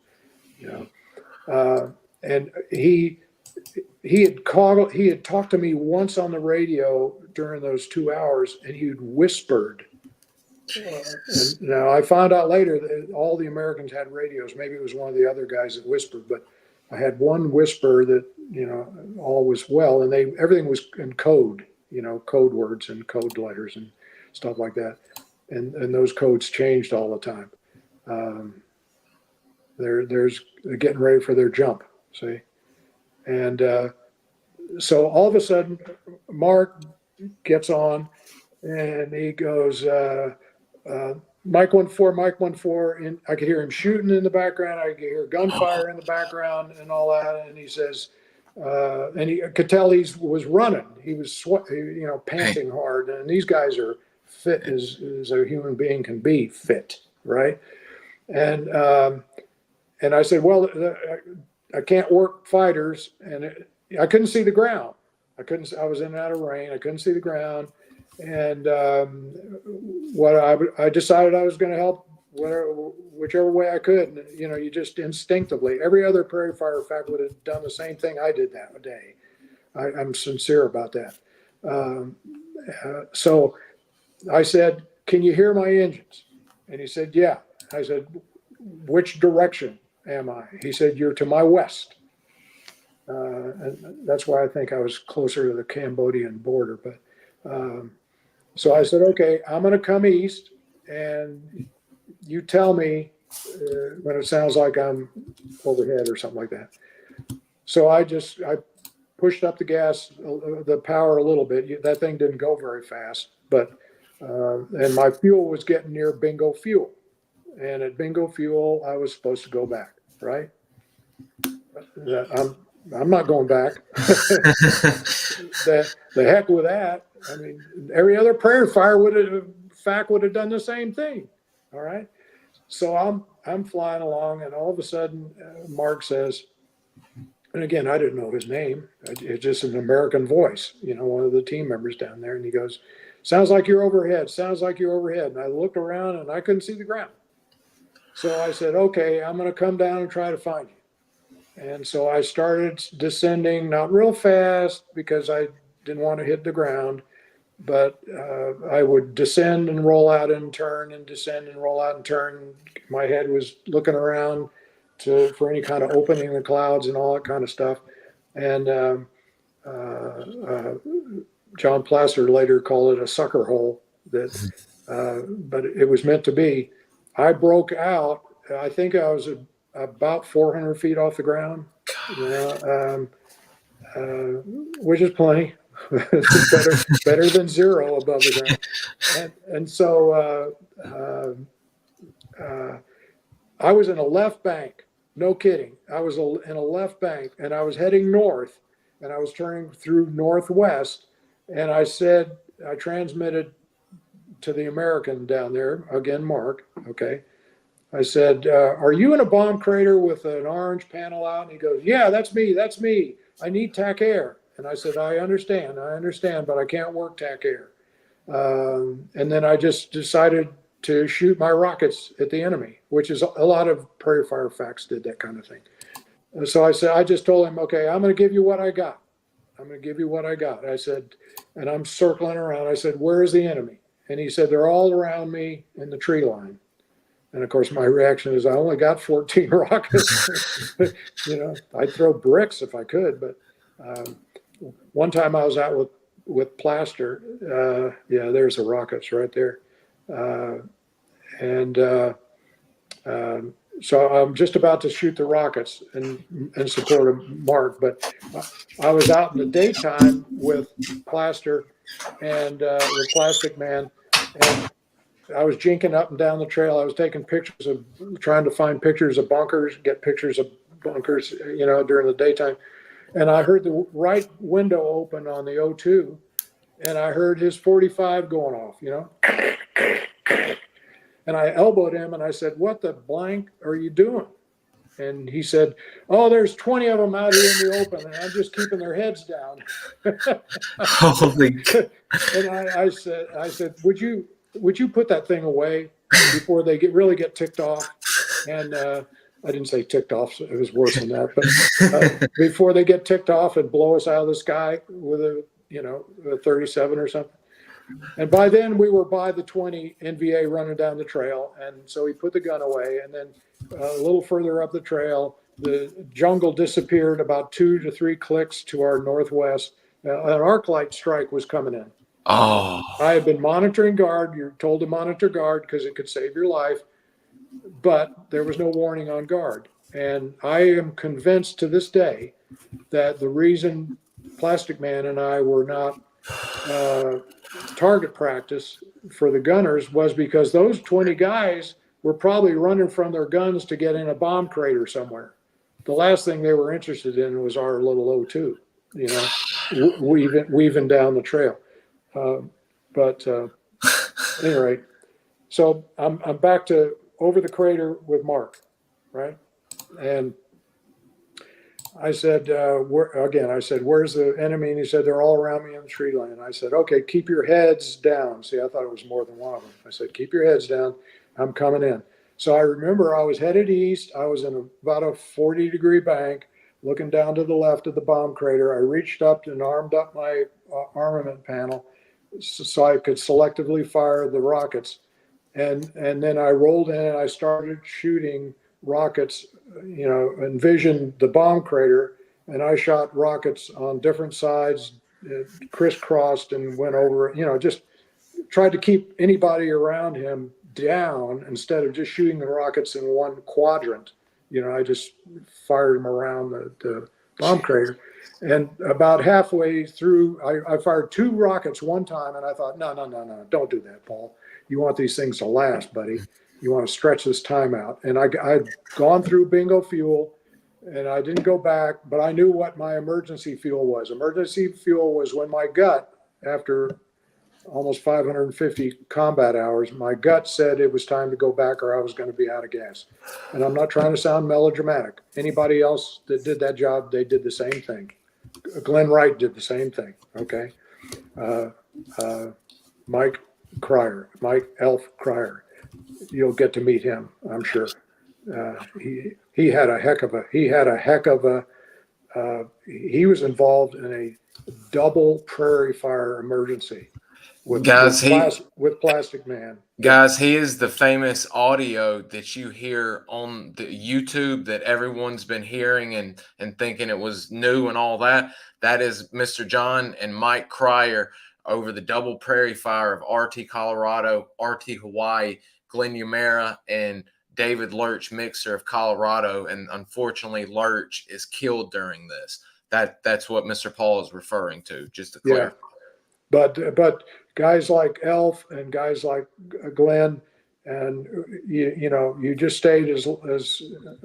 Speaker 2: and he had talked to me once on the radio during those 2 hours, and he'd whispered. And now I found out later that all the Americans had radios. Maybe it was one of the other guys that whispered, but I had one whisper that, all was well, and everything was in code, code words and code letters and stuff like that. And those codes changed all the time. They're getting ready for their jump, see? And so all of a sudden, Mark gets on, and he goes, Mike 1-4, Mike 1-4, and I could hear him shooting in the background. I could hear gunfire in the background and all that. And he says, and he could tell he was running. He was panting hard. And these guys are fit as a human being can be fit, right? And I said, well, I can't work fighters, and I couldn't see the ground. I was in and out of rain. I couldn't see the ground. And what I decided I was going to help whichever way I could. And, you just instinctively, every other prairie fire FAC would have done the same thing I did that day. I'm sincere about that. So I said, can you hear my engines? And he said, yeah. I said, which direction am I? He said, you're to my west. And that's why I think I was closer to the Cambodian border. But so I said, okay, I'm going to come east, and you tell me when it sounds like I'm overhead or something like that. So I pushed up the gas, the power a little bit. That thing didn't go very fast, but and my fuel was getting near bingo fuel. And at bingo fuel, I was supposed to go back, right? I'm not going back. The heck with that. I mean, every other prairie fire FAC would have done the same thing. All right. So I'm flying along, and all of a sudden, Mark says, and again, I didn't know his name. It's just an American voice, one of the team members down there. And he goes, sounds like you're overhead. Sounds like you're overhead. And I looked around, and I couldn't see the ground. So I said, okay, I'm going to come down and try to find you. And so I started descending, not real fast because I didn't want to hit the ground, but I would descend and roll out and turn and descend and roll out and turn. My head was looking around for any kind of opening in the clouds and all that kind of stuff. And John Placer later called it a sucker hole, but it was meant to be. I broke out. I think I was about 400 feet off the ground, which is plenty. better than zero above the ground. And so I was in a left bank. No kidding. I was in a left bank, and I was heading north, and I was turning through northwest. And I transmitted to the American down there, again, Mark, okay. I said, are you in a bomb crater with an orange panel out? And he goes, yeah, that's me. I need TAC air. And I said, I understand, but I can't work TAC air. And then I just decided to shoot my rockets at the enemy, which is a lot of prairie fire FACs did that kind of thing. And so I just told him, okay, I'm going to give you what I got. I said, and I'm circling around. I said, where's the enemy? And he said, they're all around me in the tree line. And of course, my reaction is I only got 14 rockets. I'd throw bricks if I could. But one time I was out with plaster. There's the rockets right there. So I'm just about to shoot the rockets in support of Mark, but I was out in the daytime with Plaster and with Plastic Man, and I was jinking up and down the trail. I was taking pictures of, trying to find pictures of bunkers, get pictures of bunkers, during the daytime. And I heard the right window open on the O2, and I heard his 45 going off, And I elbowed him and I said, "What the blank are you doing?" And he said, "Oh, there's 20 of them out here in the open, and I'm just keeping their heads down."
Speaker 1: Holy.
Speaker 2: And I said, would you put that thing away before they really get ticked off? And I didn't say ticked off, so it was worse than that. But before they get ticked off and blow us out of the sky with a 37 or something. And by then we were by the 20 NVA running down the trail. And so he put the gun away. And then a little further up the trail, the jungle disappeared about 2 to 3 clicks to our northwest. An arc light strike was coming in.
Speaker 1: Oh.
Speaker 2: I had been monitoring guard. You're told to monitor guard because it could save your life. But there was no warning on guard. And I am convinced to this day that the reason Plastic Man and I were not target practice for the gunners was because those 20 guys were probably running from their guns to get in a bomb crater somewhere. The last thing they were interested in was our little O2, weaving down the trail. But at any rate, so I'm back to over the crater with Mark, right? And I said, "Where's the enemy?" And he said, "They're all around me in the tree line." And I said, "Okay, keep your heads down." See, I thought it was more than one of them. I said, "Keep your heads down. I'm coming in." So I remember I was headed east. I was in about a 40-degree bank, looking down to the left of the bomb crater. I reached up and armed up my armament panel so I could selectively fire the rockets. And then I rolled in and I started shooting rockets, envisioned the bomb crater, and I shot rockets on different sides, crisscrossed and went over, just tried to keep anybody around him down instead of just shooting the rockets in one quadrant. I just fired them around the bomb crater. And about halfway through, I fired 2 rockets one time, and I thought, no, don't do that, Paul. You want these things to last, buddy. You want to stretch this time out. And I'd gone through bingo fuel, and I didn't go back, but I knew what my emergency fuel was. Emergency fuel was when my gut, after almost 550 combat hours, my gut said it was time to go back or I was going to be out of gas. And I'm not trying to sound melodramatic. Anybody else that did that job, they did the same thing. Glenn Wright did the same thing, okay? Mike Elf Cryer, you'll get to meet him, I'm sure. He was involved in a double prairie fire emergency with Plastic Man.
Speaker 1: Guys, he is the famous audio that you hear on the YouTube that everyone's been hearing and thinking it was new and all that. That is Mr. John and Mike Cryer over the double prairie fire of RT Colorado, RT Hawaii, Glen Umera, and David Lurch Mixer of Colorado. And unfortunately, Lurch is killed during this. That's what Mr. Paul is referring to, just to clarify.
Speaker 2: Yeah. But guys like Elf and guys like Glenn, and you just stayed as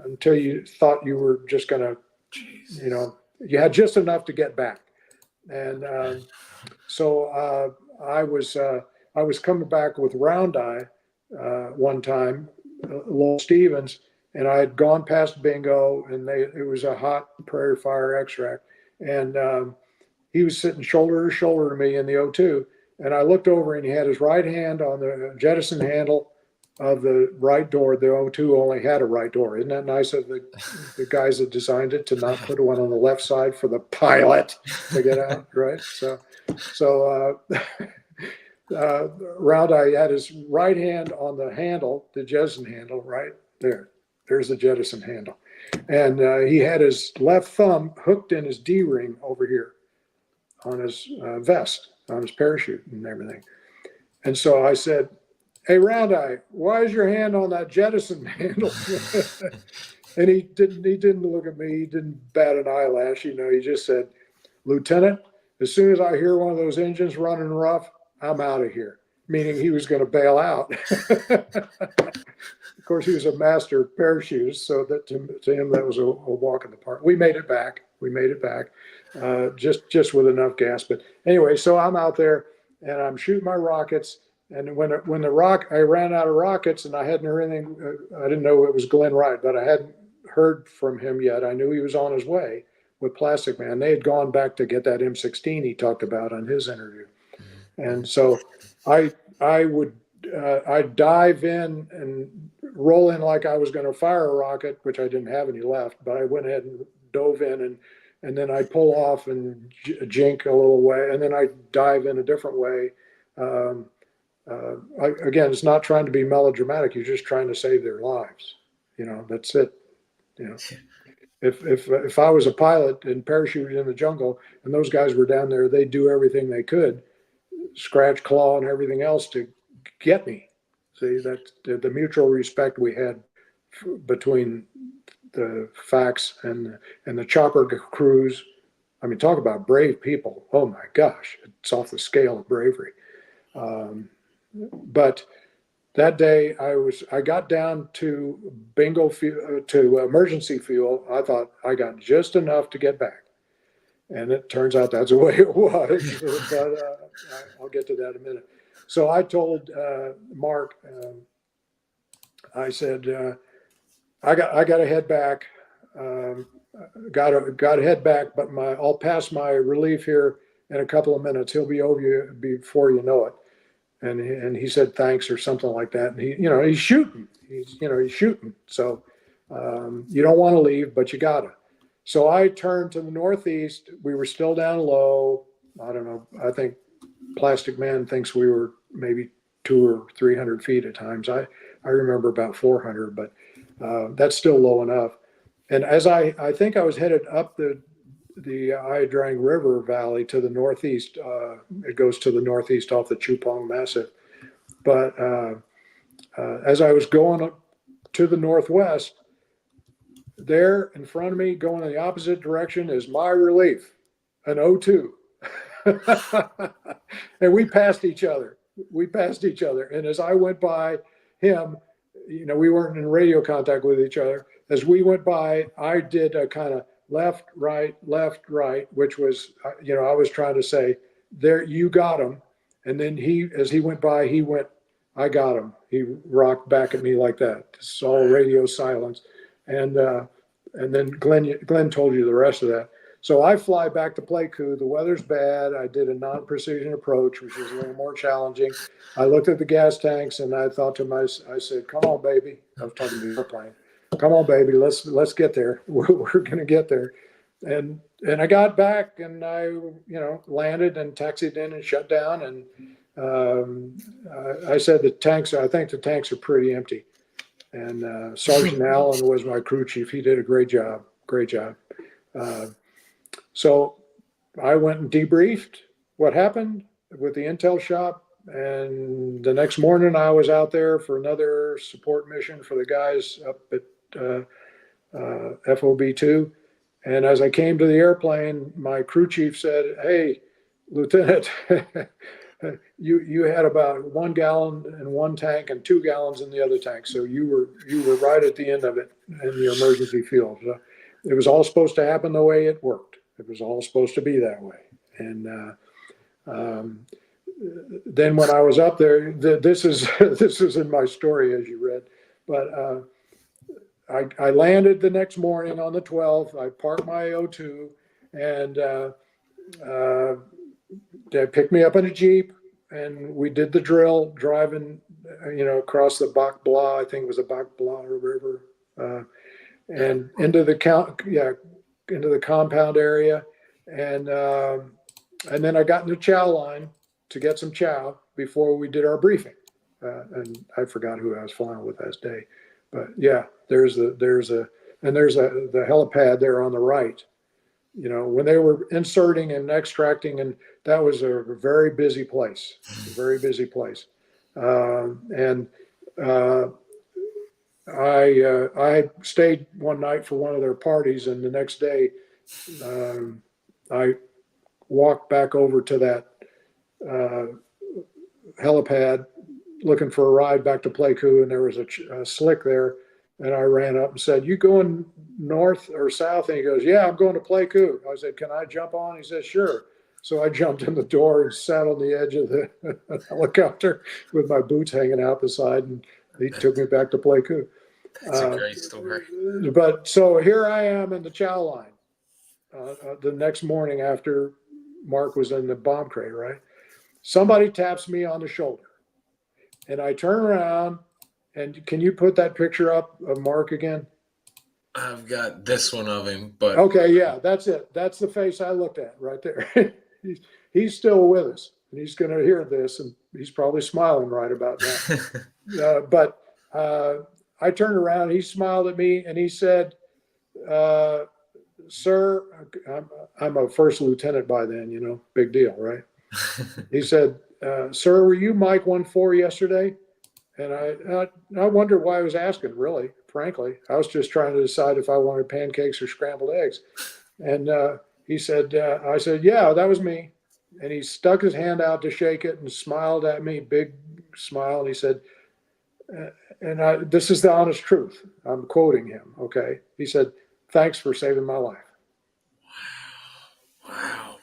Speaker 2: until you thought you were just gonna, you had just enough to get back. And so I was coming back with Round Eye one time, Lowell Stevens, and I had gone past bingo, and it was a hot prairie fire extract, and he was sitting shoulder to shoulder to me in the O2, and I looked over and he had his right hand on the jettison handle of the right door. The O2 only had a right door. Isn't that nice of the guys that designed it to not put one on the left side for the pilot to get out, right? So Round Eye had his right hand on the handle, the jettison handle, right there. There's the jettison handle. And he had his left thumb hooked in his D-ring over here on his vest, on his parachute and everything. And so I said, hey, Round Eye, why is your hand on that jettison handle? And he didn't look at me. He didn't bat an eyelash. He just said, Lieutenant, as soon as I hear one of those engines running rough, I'm out of here. Meaning he was going to bail out. Of course, he was a master parachutist, so that to him that was a walk in the park. We made it back. Just with enough gas. But anyway, so I'm out there and I'm shooting my rockets. And when I ran out of rockets and I hadn't heard anything. I didn't know it was Glenn Wright, but I hadn't heard from him yet. I knew he was on his way with Plastic Man. They had gone back to get that M16 he talked about on his interview. And so I'd dive in and roll in like I was going to fire a rocket, which I didn't have any left, but I went ahead and dove in and then I pull off and jink a little way, and then I dive in a different way. Again, it's not trying to be melodramatic. You're just trying to save their lives. That's it. If I was a pilot and parachuted in the jungle and those guys were down there, they'd do everything they could, scratch, claw, and everything else to get me. See, that's the mutual respect we had between the FACs and the chopper crews. I mean, talk about brave people. Oh my gosh, it's off the scale of bravery. But that day I got down to bingo to emergency fuel. I thought I got just enough to get back. And it turns out that's the way it was. But I'll get to that in a minute. So I told Mark, I said, I got to head back. Got to head back, but I'll pass my relief here in a couple of minutes. He'll be over you before you know it. And he said thanks or something like that. And he's shooting. He's shooting. So you don't want to leave, but you gotta. So I turned to the northeast. We were still down low. I don't know. I think Plastic Man thinks we were maybe 200 or 300 feet at times. I remember about 400, but that's still low enough. And as I think I was headed up the Iadrang River Valley to the northeast. It goes to the northeast off the Chupong Massif. But as I was going up to the northwest, there in front of me, going in the opposite direction, is my relief, an O2. And we passed each other. And as I went by him, we weren't in radio contact with each other. As we went by, I did a kind of left, right, which was, I was trying to say, there, you got him. And then as he went by, he went, I got him. He rocked back at me like that. It's all radio silence. And then Glenn told you the rest of that. So I fly back to Pleiku. The weather's bad. I did a non-precision approach, which is a little more challenging. I looked at the gas tanks and I thought to myself, I said, come on, baby. I was talking to the airplane. Come on, baby, let's get there. We're going to get there. And I got back and I, landed and taxied in and shut down. And I said I think the tanks are pretty empty. And Sergeant Allen was my crew chief. He did a great job. So I went and debriefed what happened with the intel shop. And the next morning I was out there for another support mission for the guys up at FOB2. And as I came to the airplane, my crew chief said, hey, Lieutenant, you had about 1 gallon in one tank and 2 gallons in the other tank. So you were right at the end of it in the emergency fuel. So it was all supposed to happen the way it worked. It was all supposed to be that way. And then when I was up there, this is in my story as you read, but I landed the next morning on the 12th. I parked my O2 and they picked me up in a Jeep and we did the drill driving, across the Bac Blanc, I think it was the Bac Blanc River, and into the compound area. And then I got in the chow line to get some chow before we did our briefing. And I forgot who I was flying with that day. But yeah, there's the helipad there on the right. When they were inserting and extracting, and that was a very busy place, And I stayed one night for one of their parties, and the next day I walked back over to that helipad looking for a ride back to Pleiku, and there was a slick there. And I ran up and said, "You going north or south?" And he goes, "Yeah, I'm going to Pleiku." I said, "Can I jump on?" He said, "Sure." So I jumped in the door and sat on the edge of the helicopter with my boots hanging out the side, and he took me back to Pleiku.
Speaker 1: That's a great story.
Speaker 2: But so here I am in the chow line the next morning after Mark was in the bomb crate, right? Somebody taps me on the shoulder, and I turn around, and can you put that picture up of Mark again?
Speaker 1: I've got this one of him, but
Speaker 2: okay, yeah, that's it. That's the face I looked at right there. he's still with us, and he's going to hear this, and he's probably smiling right about now. But I turned around, he smiled at me, and he said, "Sir," I'm a first lieutenant by then, you know, big deal, right? He said, "Sir, were you Mike 1-4 yesterday?" And I wondered why I was asking, really, frankly. I was just trying to decide if I wanted pancakes or scrambled eggs. And he said, I said, "Yeah, that was me." And he stuck his hand out to shake it and smiled at me, big smile. And he said, this is the honest truth. I'm quoting him, okay? He said, "Thanks for saving my life."
Speaker 1: Wow.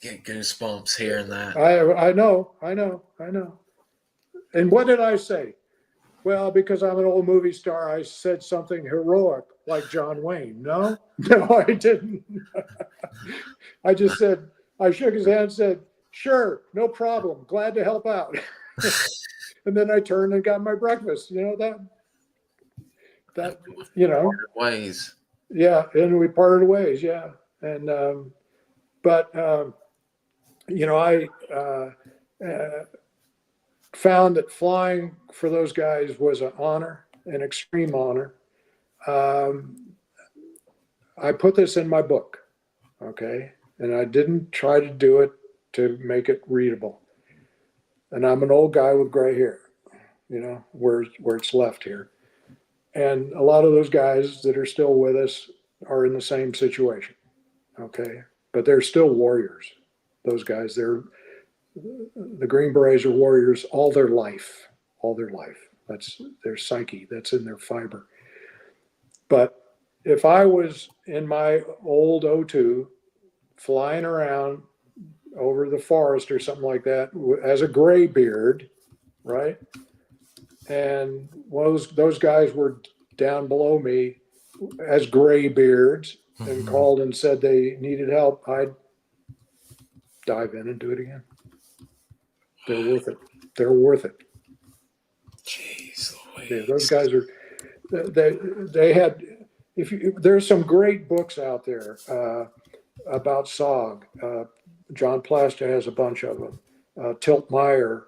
Speaker 1: Get goosebumps hearing that.
Speaker 2: I know. And what did I say? Well, because I'm an old movie star, I said something heroic like John Wayne. No, I didn't. I just said, I shook his hand and said, "Sure, no problem. Glad to help out." And then I turned and got my breakfast. You know, that you know.
Speaker 1: Ways.
Speaker 2: Yeah, and we parted ways, yeah. And but you know, I found that flying for those guys was an honor, an extreme honor. I put this in my book, okay? And I didn't try to do it to make it readable. And I'm an old guy with gray hair, you know, where it's left here. And a lot of those guys that are still with us are in the same situation, okay? But they're still warriors. Those guys, the Green Berets are warriors all their life. That's their psyche, that's in their fiber. But if I was in my old O2 flying around over the forest or something like that as a gray beard, right? And those guys were down below me as gray beards and called and said they needed help, I'd dive in and do it again. They're worth it.
Speaker 1: Jeez Louise.
Speaker 2: Yeah, those guys are. They had. There's some great books out there about SOG. John Plasta has a bunch of them. Tilt Meyer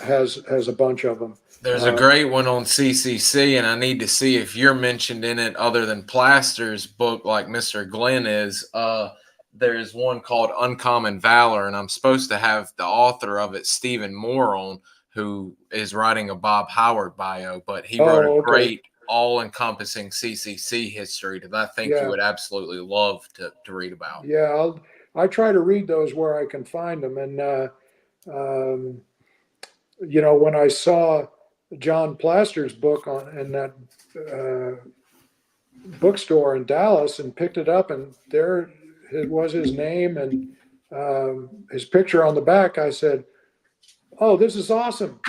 Speaker 2: has a bunch of them.
Speaker 1: There's a great one on CCC, and I need to see if you're mentioned in it other than Plaster's book, like Mr. Glenn is. There's one called Uncommon Valor, and I'm supposed to have the author of it, Stephen Moore, on, who is writing a Bob Howard bio, but he wrote a great all-encompassing CCC history that I think you would absolutely love to read about.
Speaker 2: Yeah, I try to read those where I can find them. And, you know, when I saw John Plaster's book in that bookstore in Dallas and picked it up, and there it was his name and his picture on the back, I said, "Oh, this is awesome.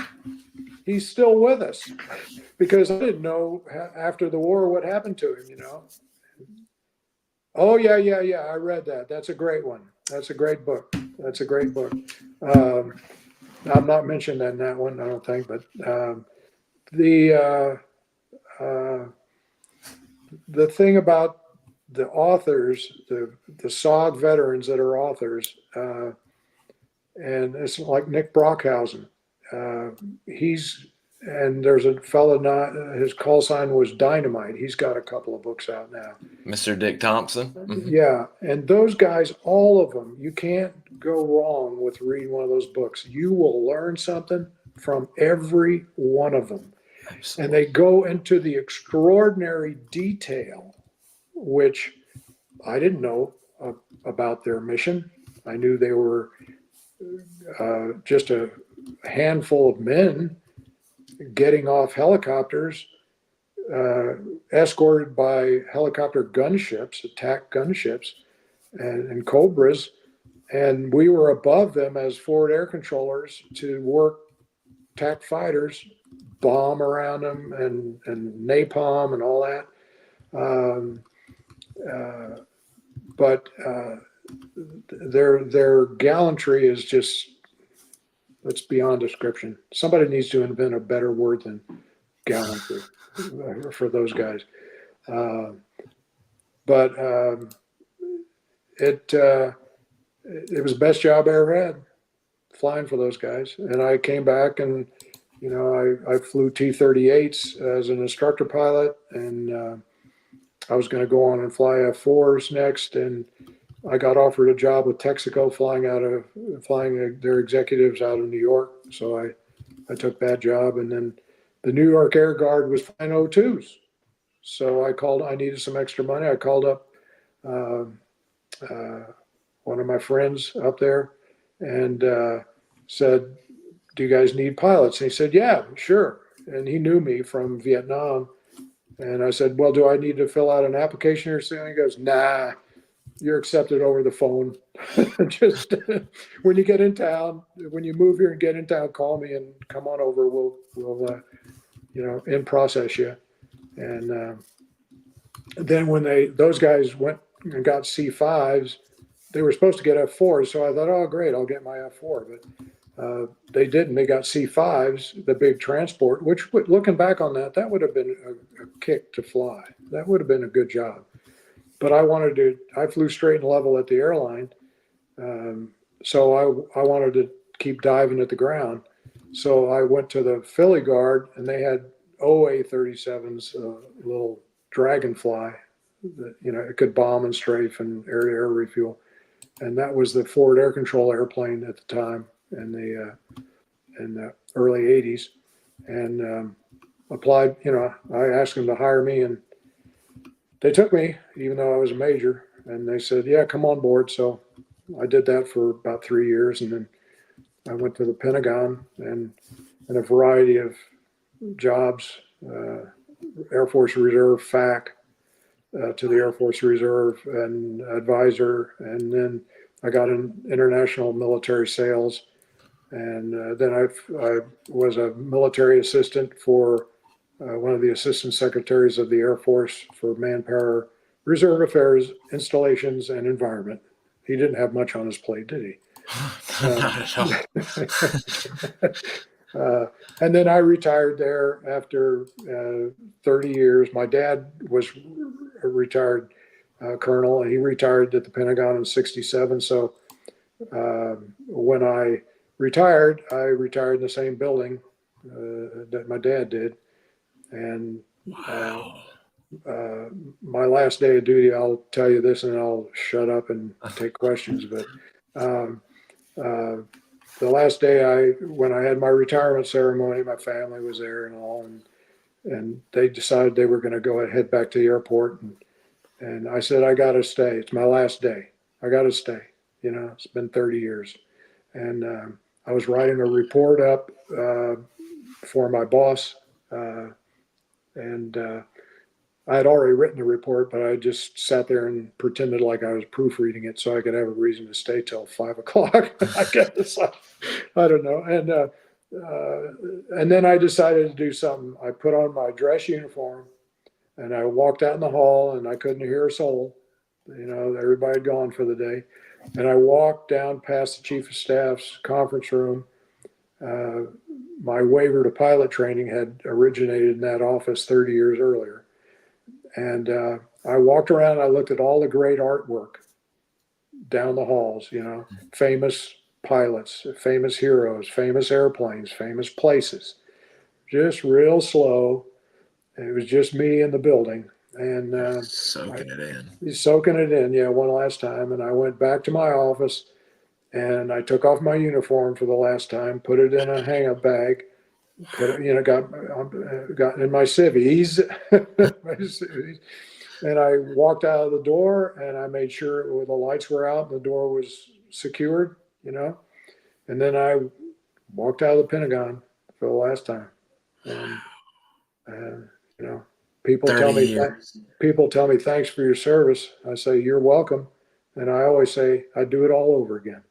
Speaker 2: He's still with us," because I didn't know after the war what happened to him, you know. Oh, yeah. I read that. That's a great one. That's a great book. I'm not mentioned in that one, I don't think, but the thing about the authors, the SOG veterans that are authors, and it's like Nick Brockhausen. And there's a fellow, his call sign was Dynamite. He's got a couple of books out now.
Speaker 1: Mr. Dick Thompson.
Speaker 2: Yeah. And those guys, all of them, you can't go wrong with reading one of those books. You will learn something from every one of them.
Speaker 1: Absolutely.
Speaker 2: And they go into the extraordinary detail, which I didn't know about their mission. I knew they were just a handful of men getting off helicopters, escorted by helicopter gunships, attack gunships, and Cobras. And we were above them as forward air controllers to work attack fighters, bomb around them, and napalm and all that. But their gallantry is just, it's beyond description. Somebody needs to invent a better word than gallantry for those guys. But it was the best job I ever had, flying for those guys. And I came back and, you know, I flew T-38s as an instructor pilot, and I was going to go on and fly F-4s next. And I got offered a job with Texaco flying their executives out of New York. So I took that job. And then the New York Air Guard was flying O2s. So I needed some extra money. I called up one of my friends up there and said, "Do you guys need pilots?" And he said, "Yeah, sure." And he knew me from Vietnam. And I said, "Well, do I need to fill out an application or something?" He goes, "Nah, you're accepted over the phone. Just when you get in town, when you move here and get in town, call me and come on over. We'll in process you." And then when those guys went and got C5s, they were supposed to get F4s. So I thought, oh, great, I'll get my F4. But they didn't. They got C5s, the big transport, which, looking back on that would have been a kick to fly. That would have been a good job. But I flew straight and level at the airline. So I wanted to keep diving at the ground. So I went to the Philly Guard, and they had OA-37s, little Dragonfly that, it could bomb and strafe and air-to-air refuel. And that was the forward air control airplane at the time in the early 80s. And applied, I asked them to hire me, and they took me, even though I was a major. And they said, "Yeah, come on board." So I did that for about 3 years. And then I went to the Pentagon and a variety of jobs, Air Force Reserve, FAC, to the Air Force Reserve, and advisor. And then I got in international military sales. And then I was a military assistant for one of the assistant secretaries of the Air Force for Manpower, Reserve Affairs, Installations, and Environment. He didn't have much on his plate, did he?
Speaker 1: Not at all.
Speaker 2: And then I retired there after 30 years. My dad was a retired colonel, and he retired at the Pentagon in '67. So when I retired in the same building that my dad did. And
Speaker 1: Wow.
Speaker 2: My last day of duty, I'll tell you this, and I'll shut up and take questions. But the last day when I had my retirement ceremony, my family was there and all, and they decided they were going to go and head back to the airport. And I said, "I got to stay. It's my last day. I got to stay. It's been 30 years. And I was writing a report up for my boss. And I had already written the report, but I just sat there and pretended like I was proofreading it so I could have a reason to stay till 5 o'clock. I guess. I don't know. And then I decided to do something. I put on my dress uniform, and I walked out in the hall, and I couldn't hear a soul. Everybody had gone for the day. And I walked down past the chief of staff's conference room. My waiver to pilot training had originated in that office 30 years earlier. And I walked around, I looked at all the great artwork down the halls, famous pilots, famous heroes, famous airplanes, famous places, just real slow. And it was just me in the building. And
Speaker 1: soaking it in.
Speaker 2: Soaking it in, yeah, one last time. And I went back to my office, and I took off my uniform for the last time, put it in a hang-up bag, got in my civvies, and I walked out of the door, and I made sure the lights were out and the door was secured, and then I walked out of the Pentagon for the last time. And people
Speaker 1: 30
Speaker 2: tell me
Speaker 1: years.
Speaker 2: people tell me thanks for your service. I say you're welcome, and I always say I'd do it all over again.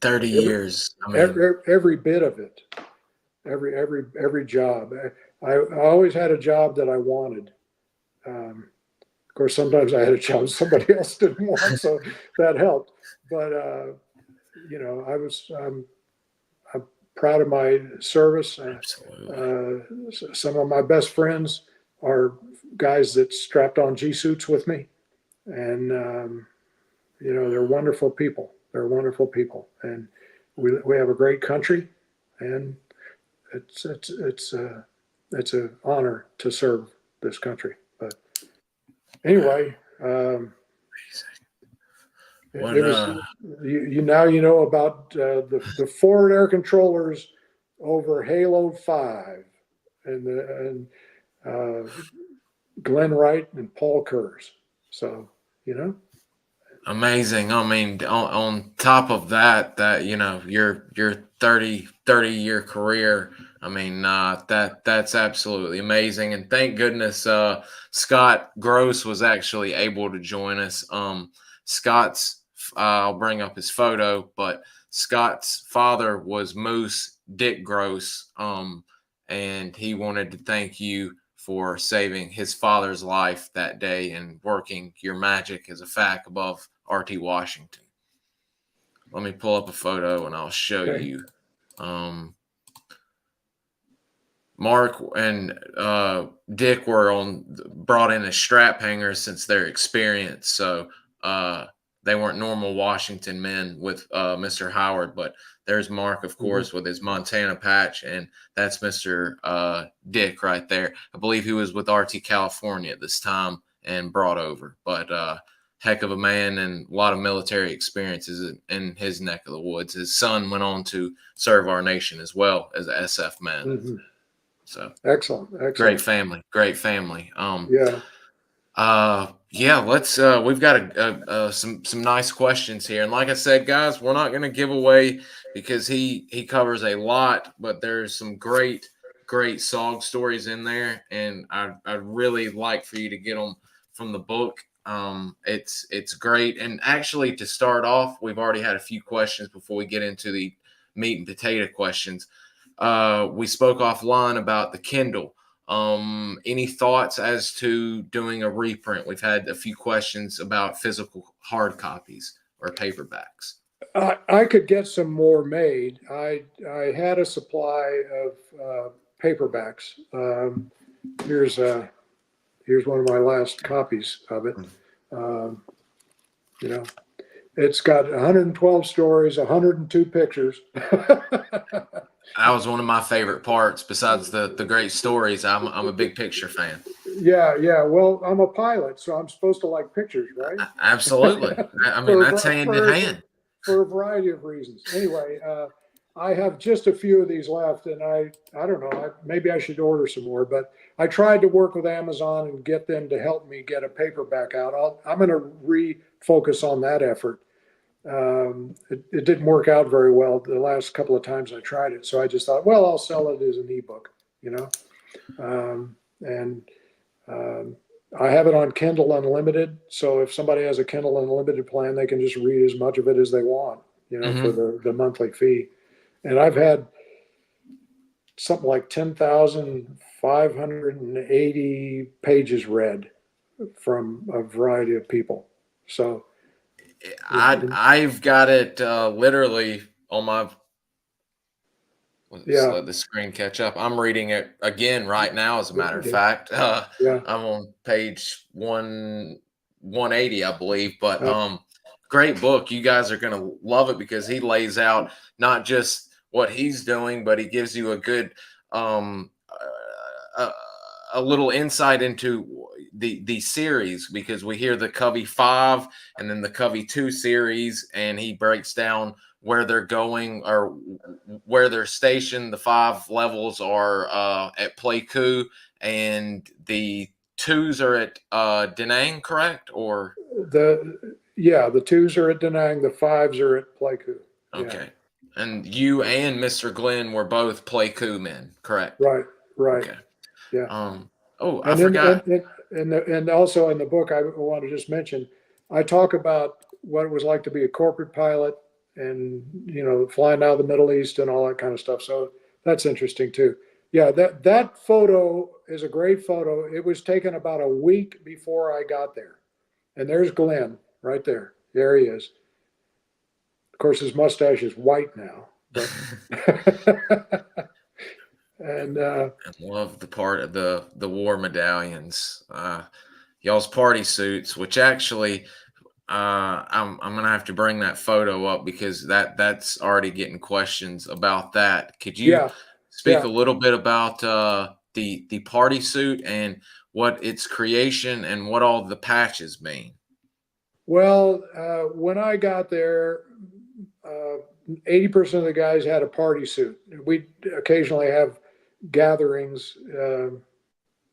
Speaker 1: 30 years. I mean,
Speaker 2: Every bit of it, every job. I always had a job that I wanted. Of course, sometimes I had a job somebody else didn't want, so that helped. But I'm proud of my service. Some of my best friends are guys that strapped on G suits with me, and they're wonderful people. They're wonderful people, and we have a great country, and it's an honor to serve this country. But anyway, you know about the forward air controllers over Halo 5 and Glenn Wright and Paul Kurz. So
Speaker 1: amazing. I mean, on top of that your 30-year career, I mean, that's absolutely amazing. And thank goodness Scott Gross was actually able to join us. Scott's I'll bring up his photo, but Scott's father was Moose Dick Gross, and he wanted to thank you for saving his father's life that day and working your magic as a FAC above RT Washington. Let me pull up a photo and I'll show you. Mark and Dick were brought in as strap hangers since their experience, so they weren't normal Washington men with Mr. Howard, but there's Mark, of course, with his Montana patch, and that's Mr. Dick right there. I believe he was with RT California at this time and brought over, but heck of a man and a lot of military experiences in his neck of the woods. His son went on to serve our nation as well as an SF man. So
Speaker 2: excellent.
Speaker 1: Great family. Let's we've got some nice questions here. And like I said, guys, we're not going to give away because he covers a lot, but there's some great SOG stories in there, and I'd really like for you to get them from the book. It's great. And actually, to start off, we've already had a few questions before we get into the meat and potato questions. We spoke offline about the Kindle. Any thoughts as to doing a reprint? We've had a few questions about physical hard copies or paperbacks.
Speaker 2: I could get some more made. I had a supply of paperbacks. Here's one of my last copies of it. It's got 112 stories, 102 pictures.
Speaker 1: That was one of my favorite parts. Besides the great stories, I'm a big picture fan.
Speaker 2: Yeah. Well, I'm a pilot, so I'm supposed to like pictures, right?
Speaker 1: Absolutely. I mean, that's hand in hand.
Speaker 2: For a variety of reasons. Anyway, I have just a few of these left, and I don't know. Maybe I should order some more. But I tried to work with Amazon and get them to help me get a paperback out. I'm going to refocus on that effort. It didn't work out very well the last couple of times I tried it. So I just thought, well, I'll sell it as an ebook, I have it on Kindle Unlimited. So if somebody has a Kindle Unlimited plan, they can just read as much of it as they want, for the monthly fee. And I've had something like 10,580 pages read from a variety of people. So
Speaker 1: I've got it literally on my. Let's let the screen catch up. I'm reading it again right now, as a matter of fact. I'm on page 180, I believe. But great book. You guys are going to love it because he lays out not just what he's doing, but he gives you a good a little insight into the series, because we hear the Covey 5 and then the Covey 2 series, and he breaks down where they're going or where they're stationed. The 5 levels are at Pleiku, and the 2s are at Da Nang, correct? Or
Speaker 2: the 2s are at Da Nang, the 5s are at Pleiku.
Speaker 1: okay. And you and Mr. Glenn were both Pleiku men, correct?
Speaker 2: Right.
Speaker 1: Okay.
Speaker 2: Yeah.
Speaker 1: I forgot.
Speaker 2: And also in the book, I want to just mention, I talk about what it was like to be a corporate pilot and, flying out of the Middle East and all that kind of stuff. So that's interesting too. Yeah, that photo is a great photo. It was taken about a week before I got there. And there's Glenn right there. There he is. Of course, his mustache is white now. But and
Speaker 1: I love the part of the war medallions, y'all's party suits, which actually I'm gonna have to bring that photo up, because that's already getting questions about that. Could you speak a little bit about the party suit and what its creation and what all the patches mean?
Speaker 2: Well, when I got there, 80% of the guys had a party suit. We occasionally have gatherings,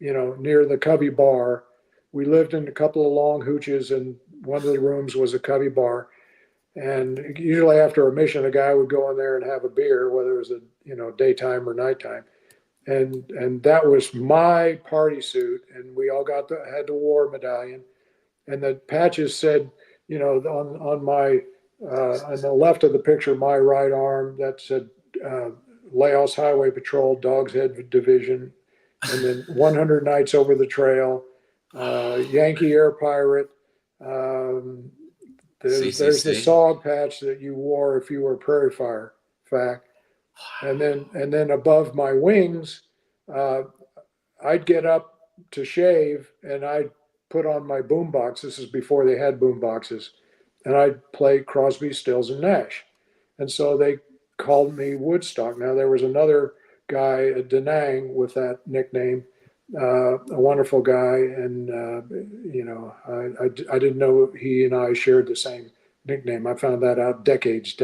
Speaker 2: near the Covey bar. We lived in a couple of long hooches, and one of the rooms was a Covey bar. And usually after a mission, a guy would go in there and have a beer, whether it was daytime or nighttime. And that was my party suit, and we all had the war medallion, and the patches said, on my on the left of the picture, my right arm, that said Laos Highway Patrol, Dog's Head Division, and then 100 Nights Over the Trail, Yankee Air Pirate. There's the SOG patch that you wore if you were Prairie Fire FAC, and then above my wings, I'd get up to shave and I'd put on my boombox. This is before they had boomboxes, and I'd play Crosby, Stills, and Nash, and so they called me Woodstock. Now there was another guy at Da Nang with that nickname. A wonderful guy, and I didn't know he and I shared the same nickname. I found that out decades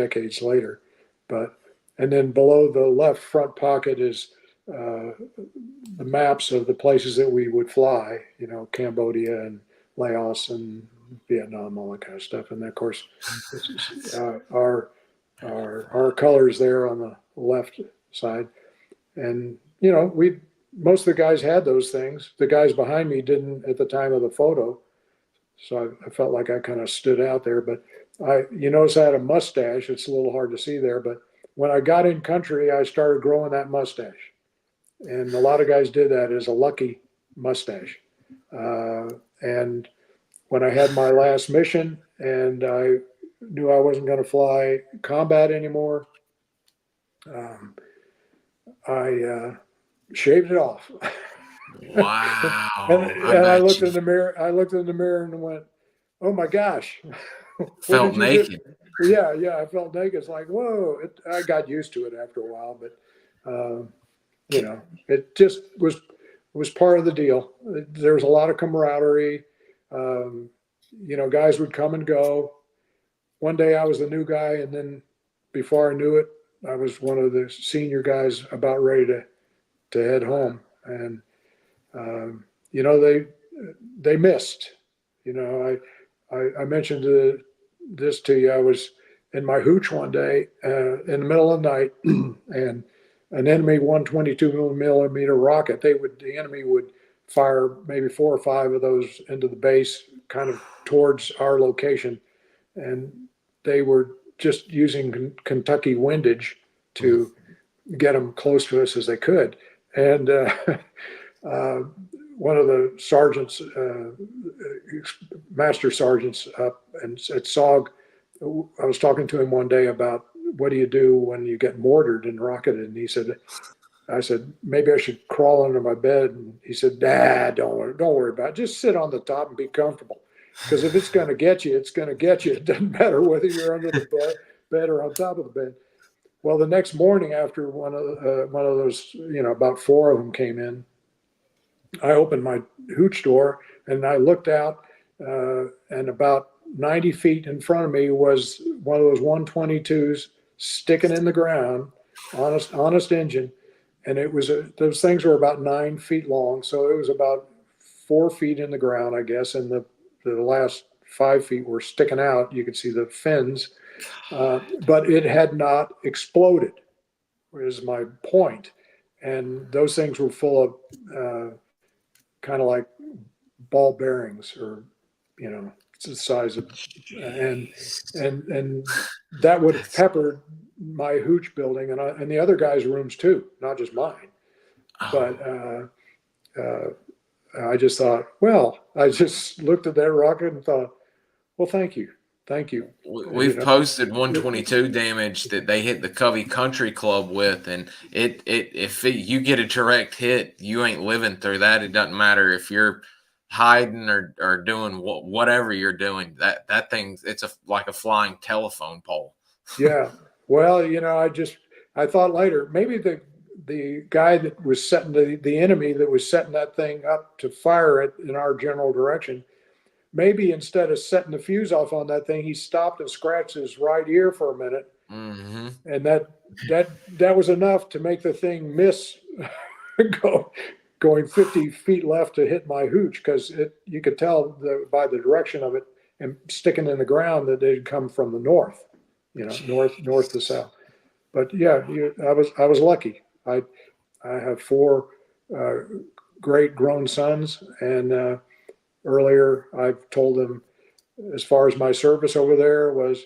Speaker 2: later. And then below the left front pocket is the maps of the places that we would fly. Cambodia and Laos and Vietnam, all that kind of stuff. And then, of course, our colors there on the left side. And most of the guys had those things. The guys behind me didn't at the time of the photo. So I felt like I kind of stood out there. But you notice I had a mustache. It's a little hard to see there. But when I got in country, I started growing that mustache. And a lot of guys did that as a lucky mustache. And when I had my last mission and I knew I wasn't going to fly combat anymore, I shaved it off.
Speaker 1: Wow.
Speaker 2: and I looked in the mirror. I looked in the mirror and went, "Oh my gosh!"
Speaker 1: Felt naked.
Speaker 2: Yeah, I felt naked. It's like, whoa! I got used to it after a while, but it just was part of the deal. There was a lot of camaraderie. Guys would come and go. One day I was the new guy, and then before I knew it, I was one of the senior guys about ready to head home. And, they missed, I mentioned this to you. I was in my hooch one day in the middle of the night and an enemy 122 millimeter rocket, the enemy would fire maybe 4 or 5 of those into the base kind of towards our location. And they were just using Kentucky windage to get them close to us as they could. And one of the sergeants, master sergeants up and at SOG, I was talking to him one day about what do you do when you get mortared and rocketed? And I said, maybe I should crawl under my bed. And he said, nah, don't worry about it. Just sit on the top and be comfortable. Because if it's going to get you, it's going to get you. It doesn't matter whether you're under the bed or on top of the bed. Well, the next morning after one of those, about 4 of them came in, I opened my hooch door and I looked out, and about 90 feet in front of me was one of those 122s sticking in the ground, honest engine. And it was those things were about 9 feet long, so it was about 4 feet in the ground, I guess, and the last 5 feet were sticking out. You could see the fins, but it had not exploded, is my point. And those things were full of kind of like ball bearings, or it's the size of, and that would have peppered my hooch building and the other guys' rooms too, not just mine. But I just thought, well, I just looked at that rocket and thought, well, thank you.
Speaker 1: We've posted 122 damage that they hit the Covey Country Club with, and if you get a direct hit, you ain't living through that. It doesn't matter if you're hiding or doing whatever you're doing. That thing, it's like a flying telephone pole.
Speaker 2: Yeah. Well, I thought later, maybe the guy that was setting the enemy that was setting that thing up to fire it in our general direction, maybe instead of setting the fuse off on that thing, he stopped and scratched his right ear for a minute.
Speaker 1: Mm-hmm.
Speaker 2: And that was enough to make the thing miss going 50 feet left to hit my hooch, because you could tell by the direction of it and sticking in the ground that it had come from the north, north to south. But yeah, I was lucky. I have 4 great grown sons, and earlier I've told them, as far as my service over there was,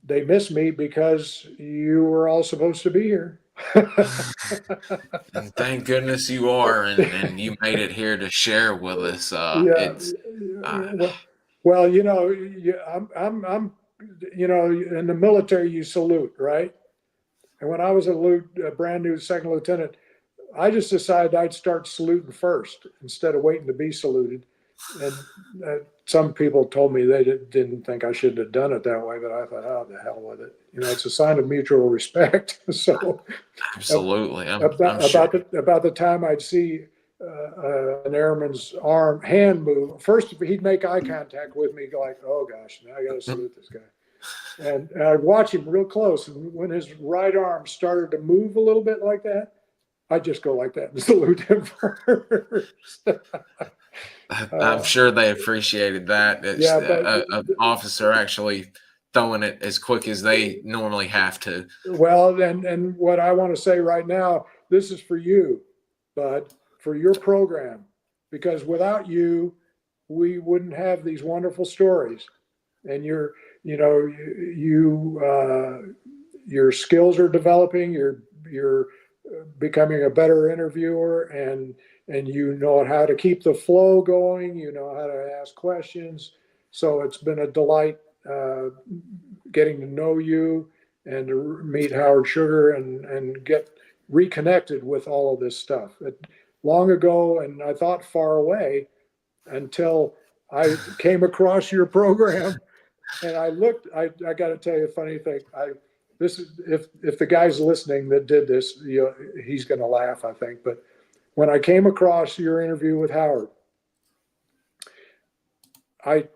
Speaker 2: they miss me because you were all supposed to be here.
Speaker 1: And thank goodness you are, and you made it here to share with us.
Speaker 2: Yeah. Well, I'm in the military, you salute, right? And when I was a brand new second lieutenant, I just decided I'd start saluting first instead of waiting to be saluted. And some people told me they didn't think I should have done it that way, but I thought, oh, the hell with it. It's a sign of mutual respect. So
Speaker 1: absolutely,
Speaker 2: about the time I'd see an airman's hand move, first he'd make eye contact with me, like, oh gosh, now I got to salute this guy. And I'd watch him real close, and when his right arm started to move a little bit like that, I'd just go like that and salute him first.
Speaker 1: I'm sure they appreciated that.
Speaker 2: Yeah, but
Speaker 1: an officer actually throwing it as quick as they normally have to.
Speaker 2: Well, and what I want to say right now, this is for you, Bud, for your program, because without you, we wouldn't have these wonderful stories. And your skills are developing. You're becoming a better interviewer, and you know how to keep the flow going. You know how to ask questions. So it's been a delight getting to know you and to meet Howard Sugar and get reconnected with all of this stuff. Long ago, and I thought far away, until I came across your program, and I looked. I got to tell you a funny thing. This is if the guy's listening that did this, he's going to laugh, I think. But when I came across your interview with Howard, I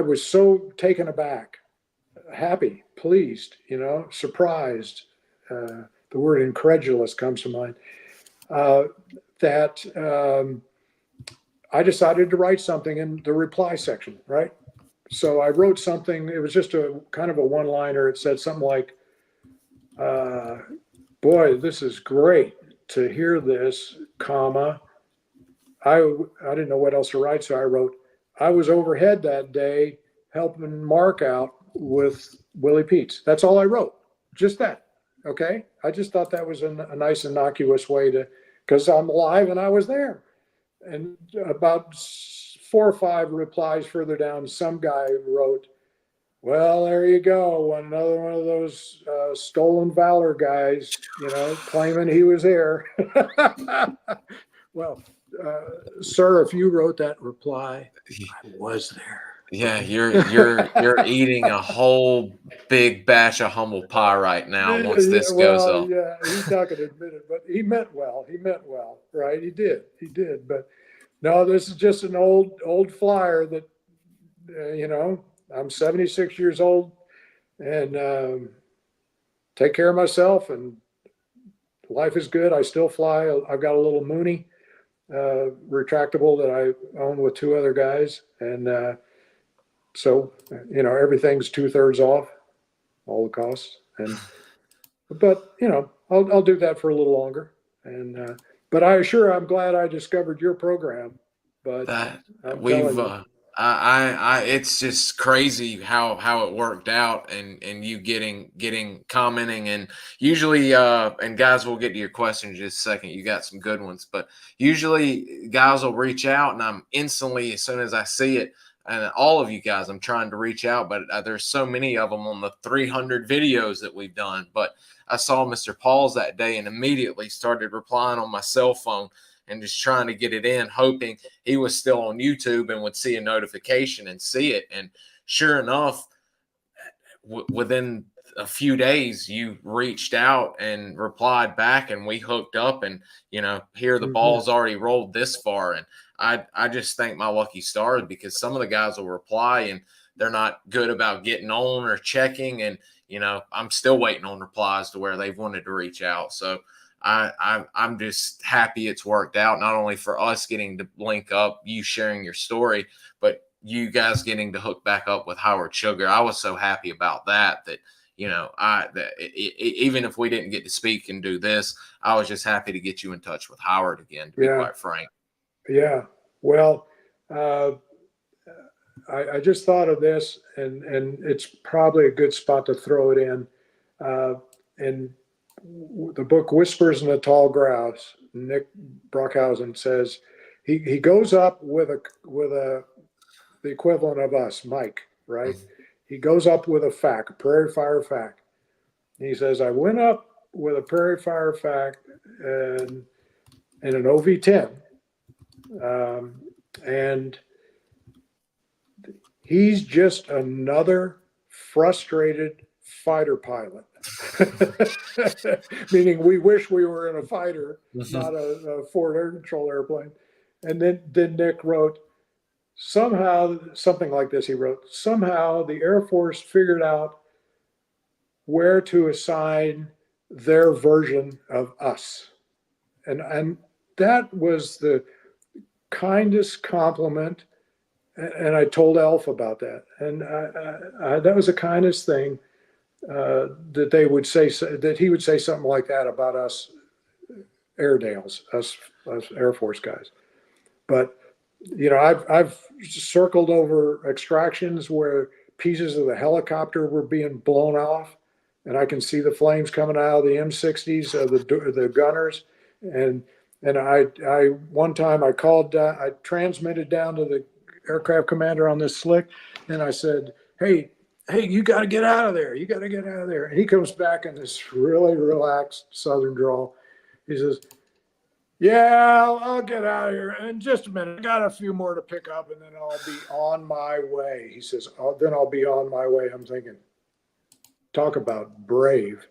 Speaker 2: was so taken aback, happy, pleased, surprised. The word incredulous comes to mind. That I decided to write something in the reply section, right? So I wrote something. It was just a kind of a one-liner. It said something like, boy, this is great to hear this, comma. I didn't know what else to write, so I wrote, I was overhead that day helping Mark out with Willie Pete's. That's all I wrote, just that, okay? I just thought that was a nice, innocuous way to, because I'm alive and I was there. And about 4 or 5 replies further down, some guy wrote, well, there you go. Another one of those stolen valor guys, claiming he was there. Well, sir, if you wrote that reply, I was there.
Speaker 1: Yeah, you're eating a whole big batch of humble pie right now once this goes up.
Speaker 2: Yeah, he's not going to admit it, but he meant well. He meant well, right? He did. But No, this is just an old flyer that, you know, I'm 76 years old and take care of myself, and life is good. I still fly. I've got a little Mooney retractable that I own with two other guys. And so, you know, everything's 2/3 off, all the costs. But, you know, I'll do that for a little longer. And, but I'm glad I discovered your program. But
Speaker 1: That
Speaker 2: I'm
Speaker 1: we've
Speaker 2: telling you,
Speaker 1: it's just crazy how it worked out, and you getting commenting, and usually and guys, we'll get to your question in just a second. You got some good ones, but usually guys will reach out, and I'm instantly, as soon as I see it, and all of you guys, I'm trying to reach out, but there's so many of them on the 300 videos that we've done. But I saw Mr. Paul's that day and immediately started replying on my cell phone and just trying to get it in, hoping he was still on YouTube and would see a notification and see it. And sure enough, within a few days, you reached out and replied back, and we hooked up. And here the ball's already rolled this far, and I just thank my lucky stars, because some of the guys will reply and they're not good about getting on or checking, and I'm still waiting on replies to where they've wanted to reach out. So I'm just happy it's worked out, not only for us getting to link up, you sharing your story, but you guys getting to hook back up with Howard Sugar. I was so happy about that even if we didn't get to speak and do this, I was just happy to get you in touch with Howard again, to be quite frank.
Speaker 2: Yeah. Well, I just thought of this, and it's probably a good spot to throw it in. And the book Whispers in the Tall Grass, Nick Brockhausen says he goes up with the equivalent of us, Mike, right? He goes up with a FAC, a Prairie Fire FAC. And he says, I went up with a Prairie Fire FAC and an OV-10. And he's just another frustrated fighter pilot. Meaning we wish we were in a fighter, not a Ford Air Control airplane. And then Nick wrote, somehow, something like this, he wrote, somehow the Air Force figured out where to assign their version of us. And that was the kindest compliment. And I told Alf about that. And that was the kindest thing that they would say, that he would say something like that about us Airedales, us Air Force guys. But, I've circled over extractions where pieces of the helicopter were being blown off, and I can see the flames coming out of the M60s, the gunners. And I one time I transmitted down to the aircraft commander on this slick, and I said, hey, you got to get out of there. You got to get out of there. And he comes back in this really relaxed Southern drawl. He says, yeah, I'll get out of here in just a minute. I got a few more to pick up, and then I'll be on my way. He says, then I'll be on my way. I'm thinking, talk about brave.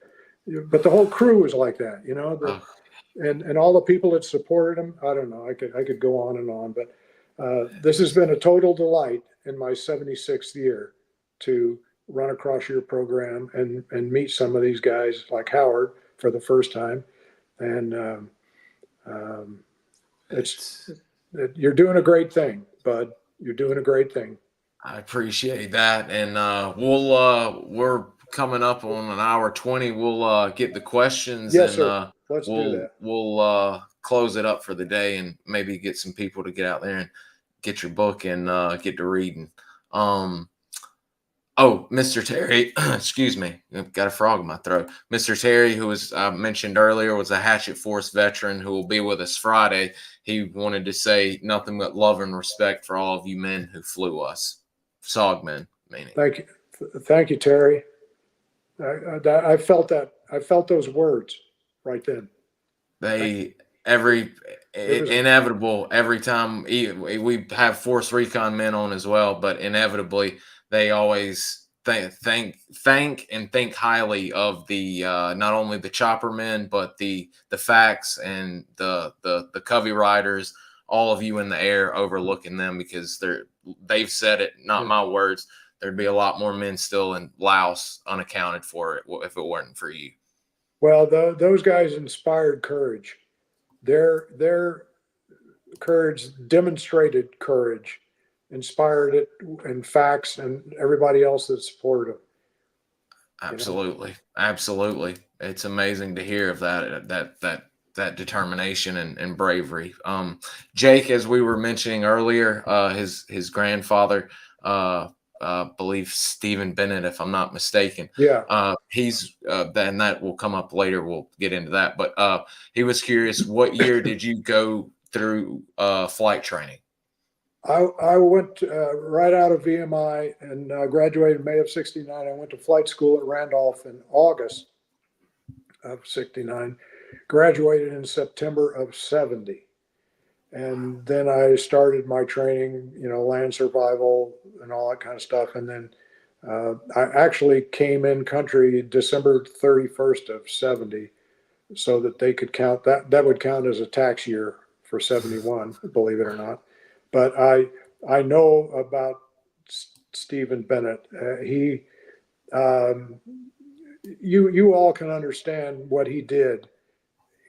Speaker 2: But the whole crew was like that, and all the people that supported him. I don't know. I could go on, but this has been a total delight in my 76th year to run across your program and meet some of these guys like Howard for the first time. And you're doing a great thing, bud. You're doing a great thing.
Speaker 1: I appreciate that. And we're coming up on an hour 20. We'll get the questions.
Speaker 2: Yes,
Speaker 1: and
Speaker 2: sir. Let's do that.
Speaker 1: We'll close it up for the day, and maybe get some people to get out there and get your book and get to reading. Mr. Terry, excuse me, I've got a frog in my throat. Mr. Terry, who was mentioned earlier, was a Hatchet Force veteran who will be with us Friday. He wanted to say nothing but love and respect for all of you men who flew us. SOG men, meaning.
Speaker 2: Thank you, Terry. I felt that. I felt those words right then.
Speaker 1: Inevitable every time we have Force Recon men on as well, but inevitably they always thank and think highly of the not only the chopper men, but the FACs and the Covey riders, all of you in the air overlooking them because they've said it, not my words. There'd be a lot more men still in Laos unaccounted for it if it weren't for you.
Speaker 2: Well, those guys inspired courage. Their courage, demonstrated courage, inspired it, and FACS and everybody else that supported them.
Speaker 1: Absolutely, absolutely. It's amazing to hear of that determination and bravery. Jake, as we were mentioning earlier, his grandfather, believe Stephen Bennett, if I'm not mistaken.
Speaker 2: Yeah.
Speaker 1: He's and that will come up later. We'll get into that. But he was curious, what year did you go through flight training?
Speaker 2: I went right out of VMI and graduated in May of '69. I went to flight school at Randolph in August of '69, graduated in September of '70. And then I started my training, land survival and all that kind of stuff. And then I actually came in country December 31st of '70 so that they could count that would count as a tax year for '71, believe it or not. But I know about Stephen Bennett. You all can understand what he did.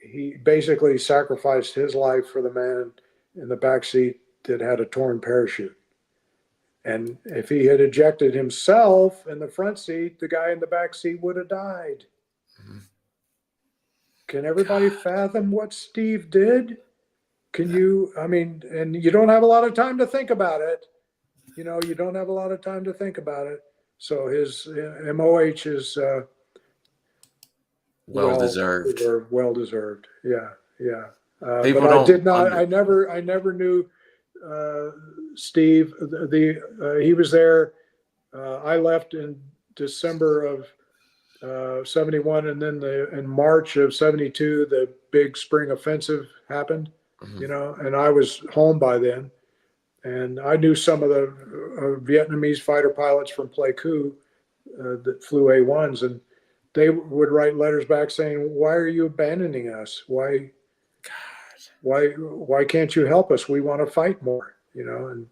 Speaker 2: He basically sacrificed his life for the man in the back seat that had a torn parachute. And if he had ejected himself in the front seat, the guy in the back seat would have died. Mm-hmm. Can everybody fathom what Steve did? Can you, and you don't have a lot of time to think about it. You don't have a lot of time to think about it. So his MOH is
Speaker 1: well-deserved.
Speaker 2: Well deserved. Yeah. But
Speaker 1: People
Speaker 2: I did not, I never knew Steve. He was there. I left in December of '71, and then in March of '72, the big spring offensive happened. Mm-hmm. And I was home by then, and I knew some of the Vietnamese fighter pilots from Pleiku that flew A-1s, and they would write letters back saying, "Why are you abandoning us? Why can't you help us? We want to fight more." And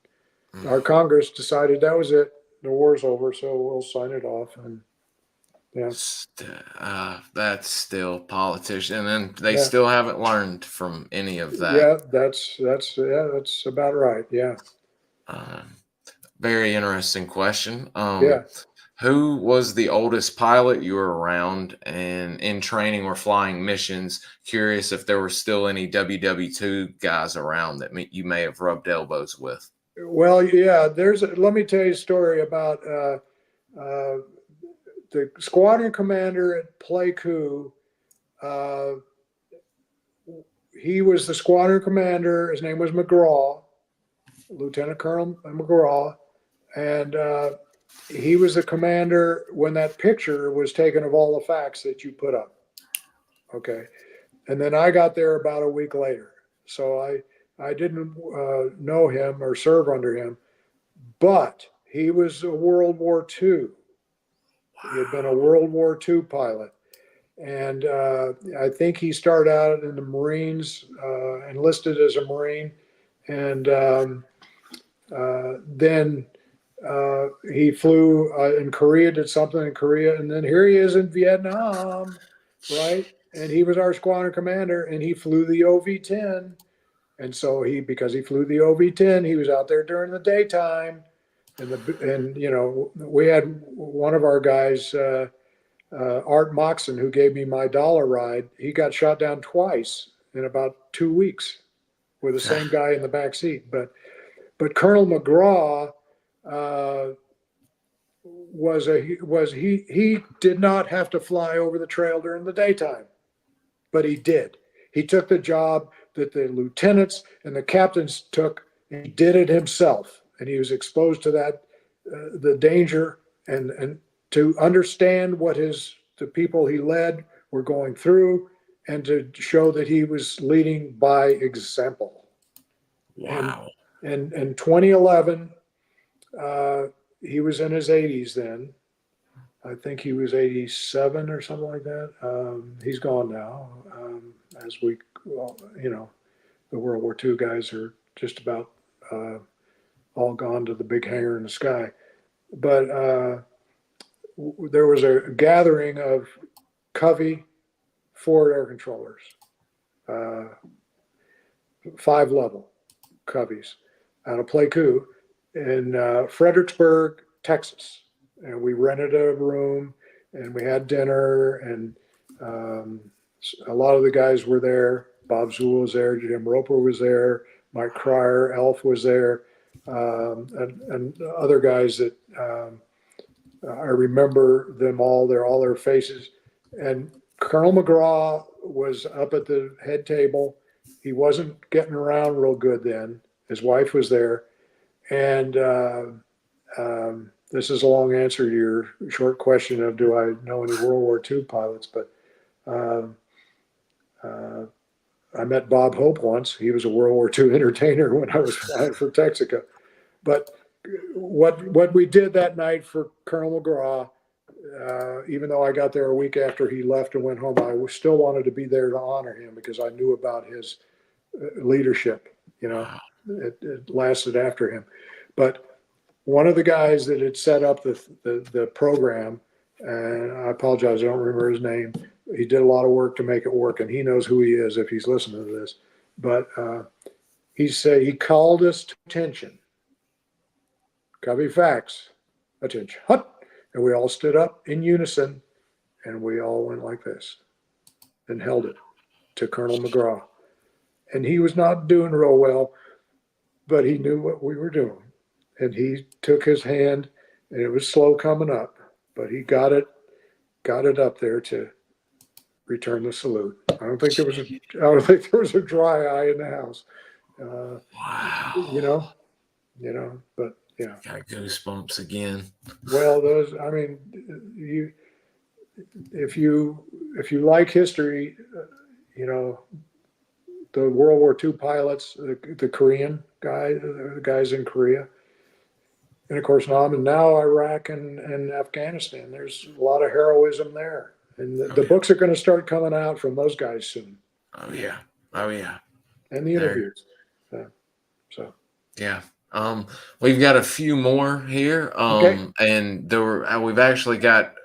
Speaker 2: our Congress decided that was it. The war's over, so we'll sign it off. And
Speaker 1: that's still politician, and they still haven't learned from any of that.
Speaker 2: Yeah, that's about right. Yeah.
Speaker 1: Very interesting question. Who was the oldest pilot you were around and in training or flying missions? Curious if there were still any WW2 guys around that you may have rubbed elbows with.
Speaker 2: Well, yeah, let me tell you a story about the squadron commander at Pleiku. He was the squadron commander. His name was McGraw, Lieutenant Colonel McGraw. And he was the commander when that picture was taken of all the facts that you put up. Okay. And then I got there about a week later. So I didn't know him or serve under him, but he was a World War II. He had been a World War II pilot. And I think he started out in the Marines, enlisted as a Marine. And then he flew in Korea, did something in Korea. And then here he is in Vietnam, right? And he was our squadron commander, and he flew the OV-10. And so because he flew the OV-10, he was out there during the daytime. And we had one of our guys, Art Moxon, who gave me my dollar ride. He got shot down twice in about 2 weeks with the same guy in the back seat. But Colonel McGraw he did not have to fly over the trail during the daytime, but he did. He took the job that the lieutenants and the captains took, and he did it himself. And he was exposed to that, the danger, and to understand what the people he led were going through, and to show that he was leading by example.
Speaker 1: Wow.
Speaker 2: And in 2011, he was in his 80s then. I think he was 87 or something like that. He's gone now. The World War II guys are just about all gone to the big hangar in the sky. But there was a gathering of Covey forward air controllers, 5-level Coveys out of Playku in Fredericksburg, Texas. And we rented a room and we had dinner, and a lot of the guys were there. Bob Zool was there, Jim Roper was there, Mike Cryer, Elf was there, and other guys that I remember them all. They're all their faces. And Colonel McGraw was up at the head table. He wasn't getting around real good then. His wife was there. And this is a long answer to your short question of do I know any World War II pilots, but I met Bob Hope once. He was a World War II entertainer when I was flying for Texaco. But what we did that night for Colonel McGraw, even though I got there a week after he left and went home, I still wanted to be there to honor him because I knew about his leadership. You know, it lasted after him. But one of the guys that had set up the program, and I apologize, I don't remember his name. He did a lot of work to make it work, and he knows who he is if he's listening to this. But he called us to attention. Copy facts. Attention. Hut. And we all stood up in unison, and we all went like this and held it to Colonel McGraw. And he was not doing real well, but he knew what we were doing. And he took his hand, and it was slow coming up, but he got it up there to return the salute. I don't think there was a dry eye in the house.
Speaker 1: Wow.
Speaker 2: You know, but yeah.
Speaker 1: Got goosebumps again.
Speaker 2: Well, if you like history, you know, the World War II pilots, the Korean the guys in Korea, and of course now Iraq and Afghanistan. There's a lot of heroism there, and the books are going to start coming out from those guys soon.
Speaker 1: Oh yeah,
Speaker 2: and the interviews. So
Speaker 1: yeah. We've got a few more here.
Speaker 2: Okay.
Speaker 1: And we've actually got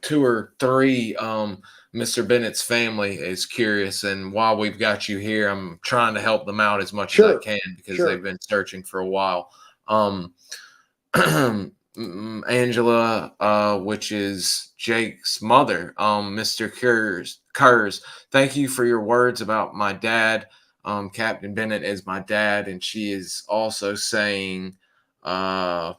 Speaker 1: 2 or 3. Mr. Bennett's family is curious, and while we've got you here, I'm trying to help them out as much as I can because they've been searching for a while. Angela, which is Jake's mother, Mr. Kurz, thank you for your words about my dad. Captain Bennett is my dad, and she is also saying, not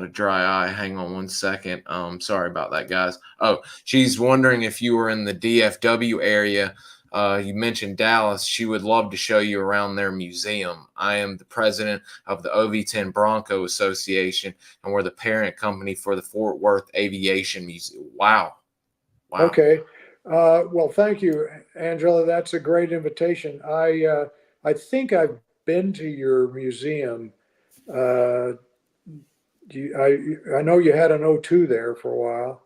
Speaker 1: a dry eye. Hang on one second. Sorry about that, guys. Oh, she's wondering if you were in the DFW area. You mentioned Dallas. She would love to show you around their museum. I am the president of the OV-10 Bronco Association, and we're the parent company for the Fort Worth Aviation Museum. Wow.
Speaker 2: Okay. Well, thank you, Angela. That's a great invitation. I think I've been to your museum. I know you had an O2 there for a while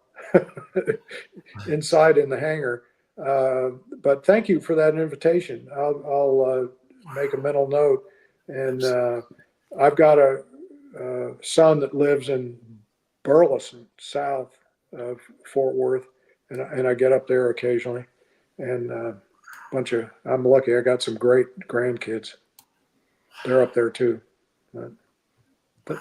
Speaker 2: inside in the hangar. But thank you for that invitation. I'll make a mental note. And I've got a son that lives in Burleson, south of Fort Worth, and I get up there occasionally. And I'm lucky. I got some great grandkids. They're up there too. But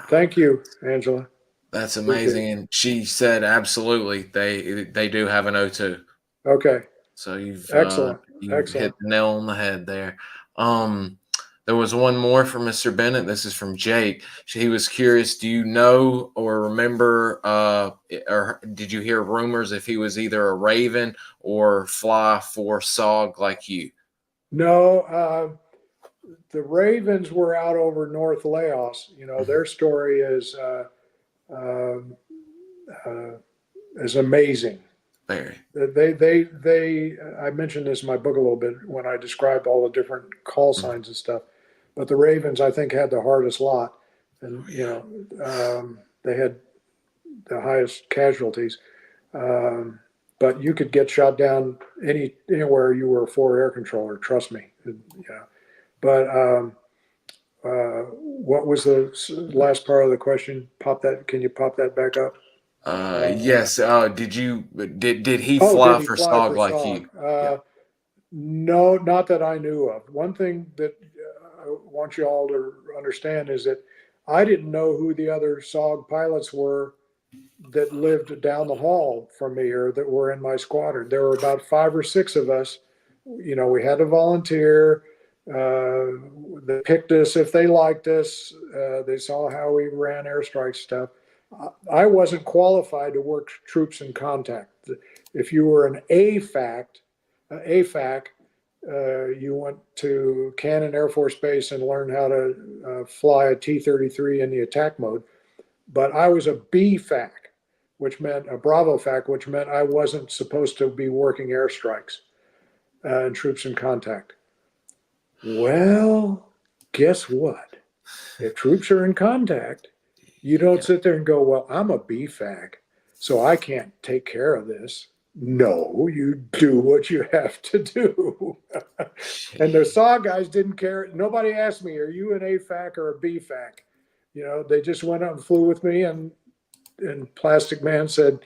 Speaker 2: thank you, Angela.
Speaker 1: That's amazing. And she said, absolutely, they do have an O2.
Speaker 2: Okay.
Speaker 1: So you've
Speaker 2: excellent.
Speaker 1: hit the nail on the head there. There was one more from Mr. Bennett. This is from Jake. He was curious, do you know or remember, or did you hear rumors if he was either a Raven or fly for SOG like you?
Speaker 2: No, the Ravens were out over North Laos. You know, their story is amazing.
Speaker 1: Very.
Speaker 2: I mentioned this in my book a little bit when I described all the different call signs and stuff. But the Ravens, I think, had the hardest lot, and you know, they had the highest casualties. But you could get shot down anywhere you were a forward air controller. Trust me. But what was the last part of the question? Can you pop that back up?
Speaker 1: Yes. Did he
Speaker 2: Oh,
Speaker 1: fly
Speaker 2: did he
Speaker 1: for
Speaker 2: fly
Speaker 1: SOG
Speaker 2: for
Speaker 1: like you?
Speaker 2: SOG?
Speaker 1: Yeah.
Speaker 2: No, not that I knew of. One thing that I want you all to understand is that I didn't know who the other SOG pilots were that lived down the hall from me or that were in my squadron. There were about 5 or 6 of us. You know, we had to volunteer. They picked us if they liked us. They saw how we ran airstrike stuff. I wasn't qualified to work troops in contact. If you were an AFAC, you went to Cannon Air Force Base and learned how to fly a T-33 in the attack mode. But I was a BFAC, which meant a Bravo FAC, which meant I wasn't supposed to be working airstrikes and troops in contact. Well, guess what? If troops are in contact, you don't sit there and go, well, I'm a BFAC, so I can't take care of this. No, you do what you have to do. And the SAW guys didn't care. Nobody asked me, are you an AFAC or a BFAC? You know, they just went up and flew with me, and Plastic Man said,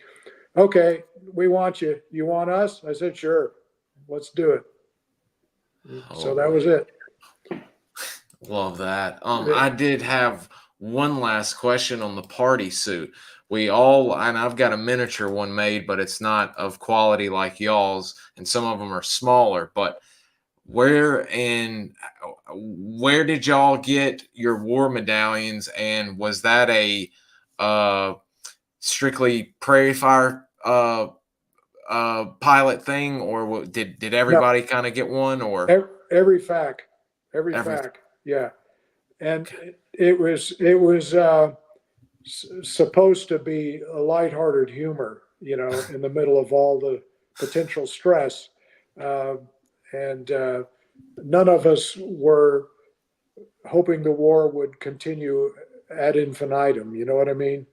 Speaker 2: okay, we want you. You want us? I said, sure, let's do it. So that was it.
Speaker 1: Love that. I did have one last question on the party suit. And I've got a miniature one made, but it's not of quality like y'all's, and some of them are smaller. But where did y'all get your war medallions? And was that a strictly Prairie Fire pilot thing, or did everybody kind of get one? Or
Speaker 2: every FAC, yeah. And
Speaker 1: okay.
Speaker 2: it was supposed to be a lighthearted humor, you know, in the middle of all the potential stress. And none of us were hoping the war would continue ad infinitum. You know what I mean?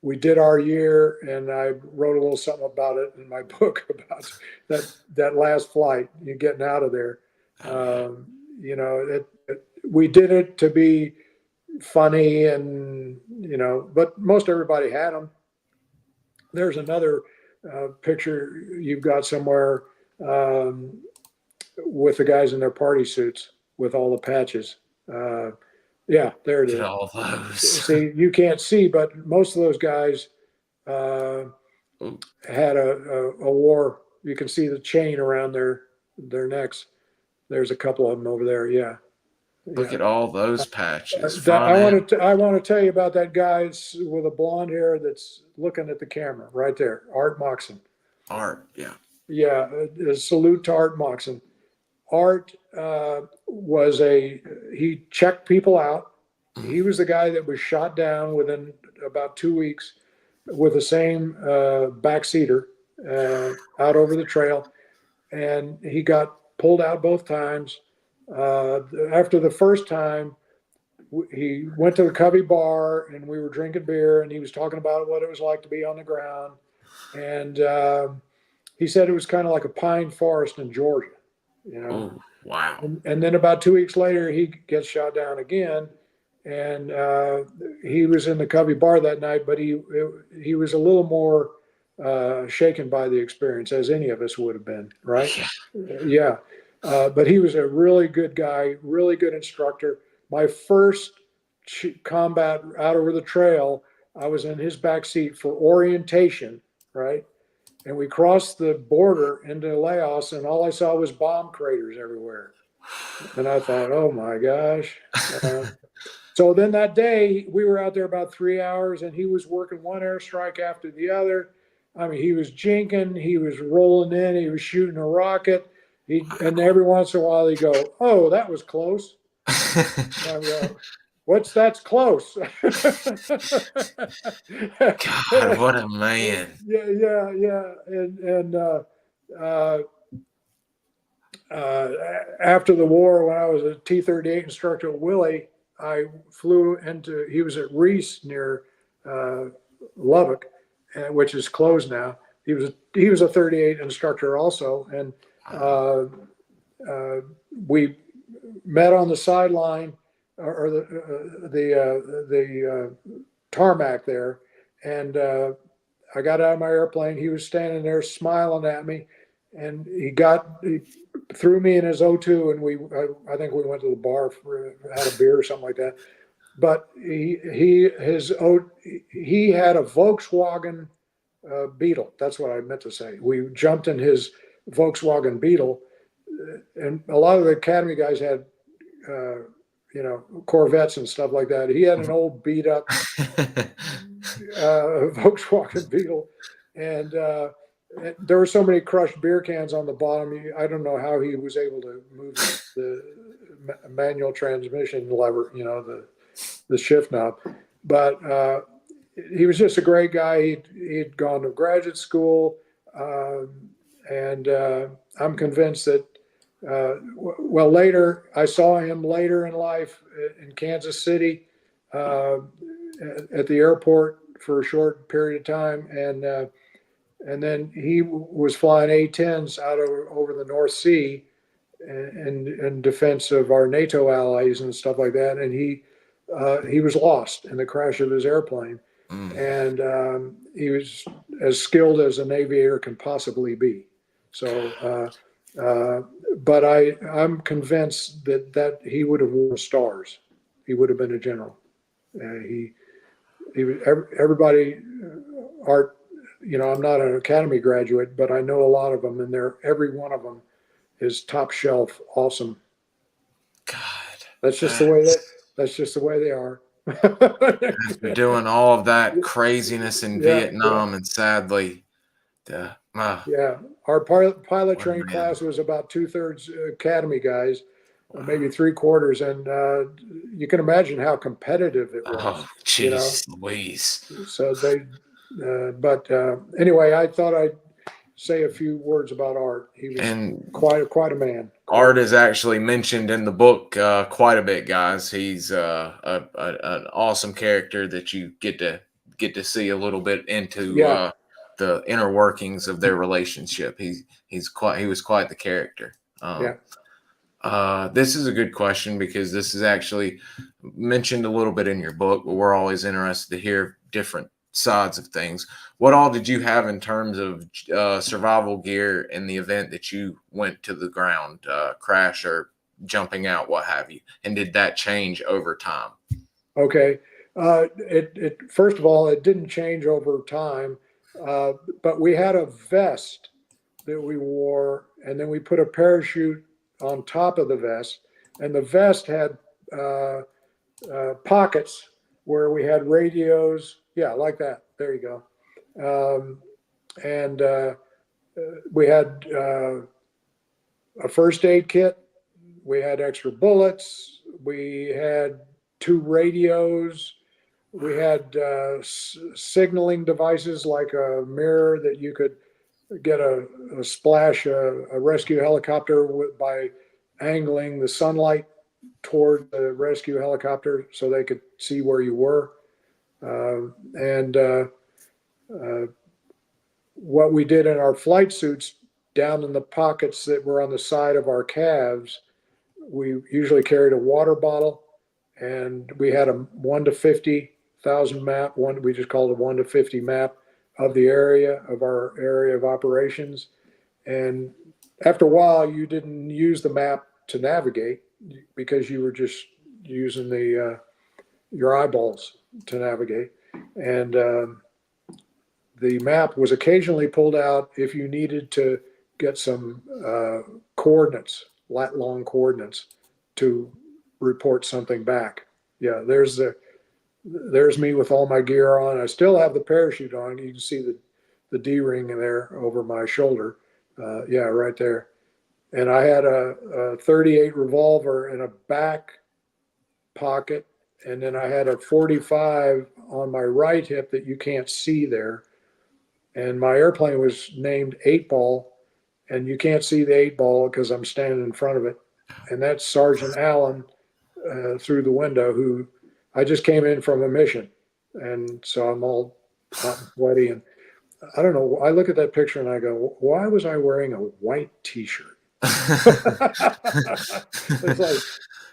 Speaker 2: We did our year, and I wrote a little something about it in my book about that last flight, you getting out of there. You know, we did it to be funny, and you know, but most everybody had them. There's another picture you've got somewhere with the guys in their party suits with all the patches. Yeah, there it
Speaker 1: Look
Speaker 2: is.
Speaker 1: at all those.
Speaker 2: See, you can't see, but most of those guys had a war. You can see the chain around their necks. There's a couple of them over there. Yeah.
Speaker 1: Look at all those patches.
Speaker 2: I want to tell you about that guy with a blonde hair that's looking at the camera right there, Art Moxon.
Speaker 1: Art, yeah.
Speaker 2: Yeah, a salute to Art Moxon. Art he checked people out. He was the guy that was shot down within about 2 weeks with the same backseater out over the trail. And he got pulled out both times. After the first time, he went to the Covey bar and we were drinking beer, and he was talking about what it was like to be on the ground. And he said it was kind of like a pine forest in Georgia, you know.
Speaker 1: Oh, wow.
Speaker 2: And then about 2 weeks later, he gets shot down again. And he was in the Covey bar that night, but he was a little more shaken by the experience, as any of us would have been, right? Yeah. But he was a really good guy, really good instructor. My first combat out over the trail, I was in his back seat for orientation, right? And we crossed the border into Laos, and all I saw was bomb craters everywhere. And I thought, oh my gosh. So then that day, we were out there about 3 hours, and he was working one airstrike after the other. I mean, he was jinking, he was rolling in, he was shooting a rocket. And every once in a while, he'd go, oh, that was close. And I go, that's close?
Speaker 1: God, what a man.
Speaker 2: Yeah. And after the war, when I was a T-38 instructor at Willie, I flew he was at Reese near Lubbock, which is closed now. He was a 38 instructor also, and we met on the sideline or the tarmac there, and I got out of my airplane. He was standing there smiling at me, and he threw me in his O2, and I think we went to the bar had a beer or something like that. But he had a Volkswagen Beetle. That's what I meant to say. We jumped in his Volkswagen Beetle, and a lot of the Academy guys had, Corvettes and stuff like that. He had an old beat up Volkswagen Beetle, and there were so many crushed beer cans on the bottom. I don't know how he was able to move the manual transmission lever, the shift knob, but he was just a great guy. He'd gone to graduate school, and I'm convinced that. Later I saw him later in life in Kansas City at the airport for a short period of time, and then he was flying A-10s over the North Sea in defense of our NATO allies and stuff like that, and he was lost in the crash of his airplane, and he was as skilled as an aviator can possibly be. So, but I'm convinced that he would have worn stars. He would have been a general. He was everybody. Art, I'm not an Academy graduate, but I know a lot of them, and every one of them is top shelf awesome.
Speaker 1: God,
Speaker 2: that's just the way they are.
Speaker 1: After doing all of that craziness in Vietnam, and sadly,
Speaker 2: our pilot training class was about 2/3 Academy guys, maybe 3/4, and you can imagine how competitive it was.
Speaker 1: Oh, jeez Louise.
Speaker 2: So but anyway, I thought I'd say a few words about Art. He was quite a man.
Speaker 1: Art is actually mentioned in the book quite a bit, guys. He's an awesome character that you get to see a little bit into the inner workings of their relationship. He was quite the character. This is a good question because this is actually mentioned a little bit in your book, but we're always interested to hear different sides of things. What all did you have in terms of survival gear in the event that you went to the ground, crash or jumping out, what have you? And did that change over time?
Speaker 2: Okay. First of all, it didn't change over time, but we had a vest that we wore, and then we put a parachute on top of the vest, and the vest had pockets where we had radios. Yeah, like that. There you go. And we had a first aid kit. We had extra bullets. We had 2 radios. We had signaling devices like a mirror that you could get a splash, a rescue helicopter by angling the sunlight toward the rescue helicopter so they could see where you were. And what we did in our flight suits, down in the pockets that were on the side of our calves, we usually carried a water bottle, and we had a 1 to 50,000 map. We just called it 1 to 50 map of the area of our area of operations. And after a while, you didn't use the map to navigate because you were just using your eyeballs to navigate. And the map was occasionally pulled out if you needed to get some coordinates, lat-long coordinates, to report something back. Yeah, there's me with all my gear on. I still have the parachute on. You can see the D-ring there over my shoulder. Yeah, right there. And I had a 38 revolver in a back pocket, and then I had a 45 on my right hip that you can't see there. And my airplane was named 8-Ball, and you can't see the 8-Ball because I'm standing in front of it. And that's Sergeant Allen through the window, who I just came in from a mission. And so I'm all hot and sweaty. And I don't know, I look at that picture and I go, why was I wearing a white T-shirt? It's like,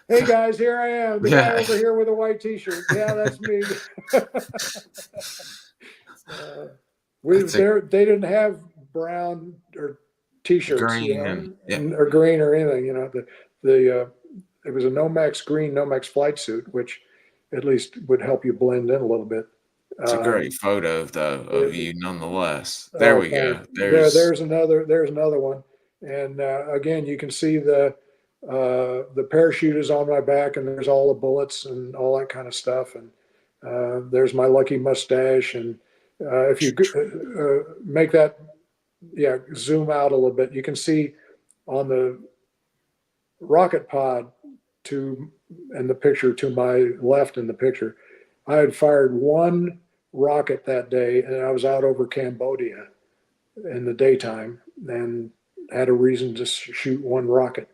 Speaker 2: Hey guys, here I am, the guy
Speaker 1: Yeah.
Speaker 2: over here with a white T-shirt. Yeah, that's me. They didn't have brown or T-shirts,
Speaker 1: Green and yeah.
Speaker 2: or green or anything. It was a Nomex green Nomex flight suit, which at least would help you blend in a little bit.
Speaker 1: It's a great photo though of you nonetheless. There
Speaker 2: Oh,
Speaker 1: we
Speaker 2: thanks.
Speaker 1: go. There's
Speaker 2: There's another one, and again, you can see the parachute is on my back, and there's all the bullets and all that kind of stuff, and there's my lucky mustache, and if you make that, zoom out a little bit, you can see on the rocket pod and the picture to my left in the picture, I had fired one rocket that day, and I was out over Cambodia in the daytime and had a reason to shoot one rocket.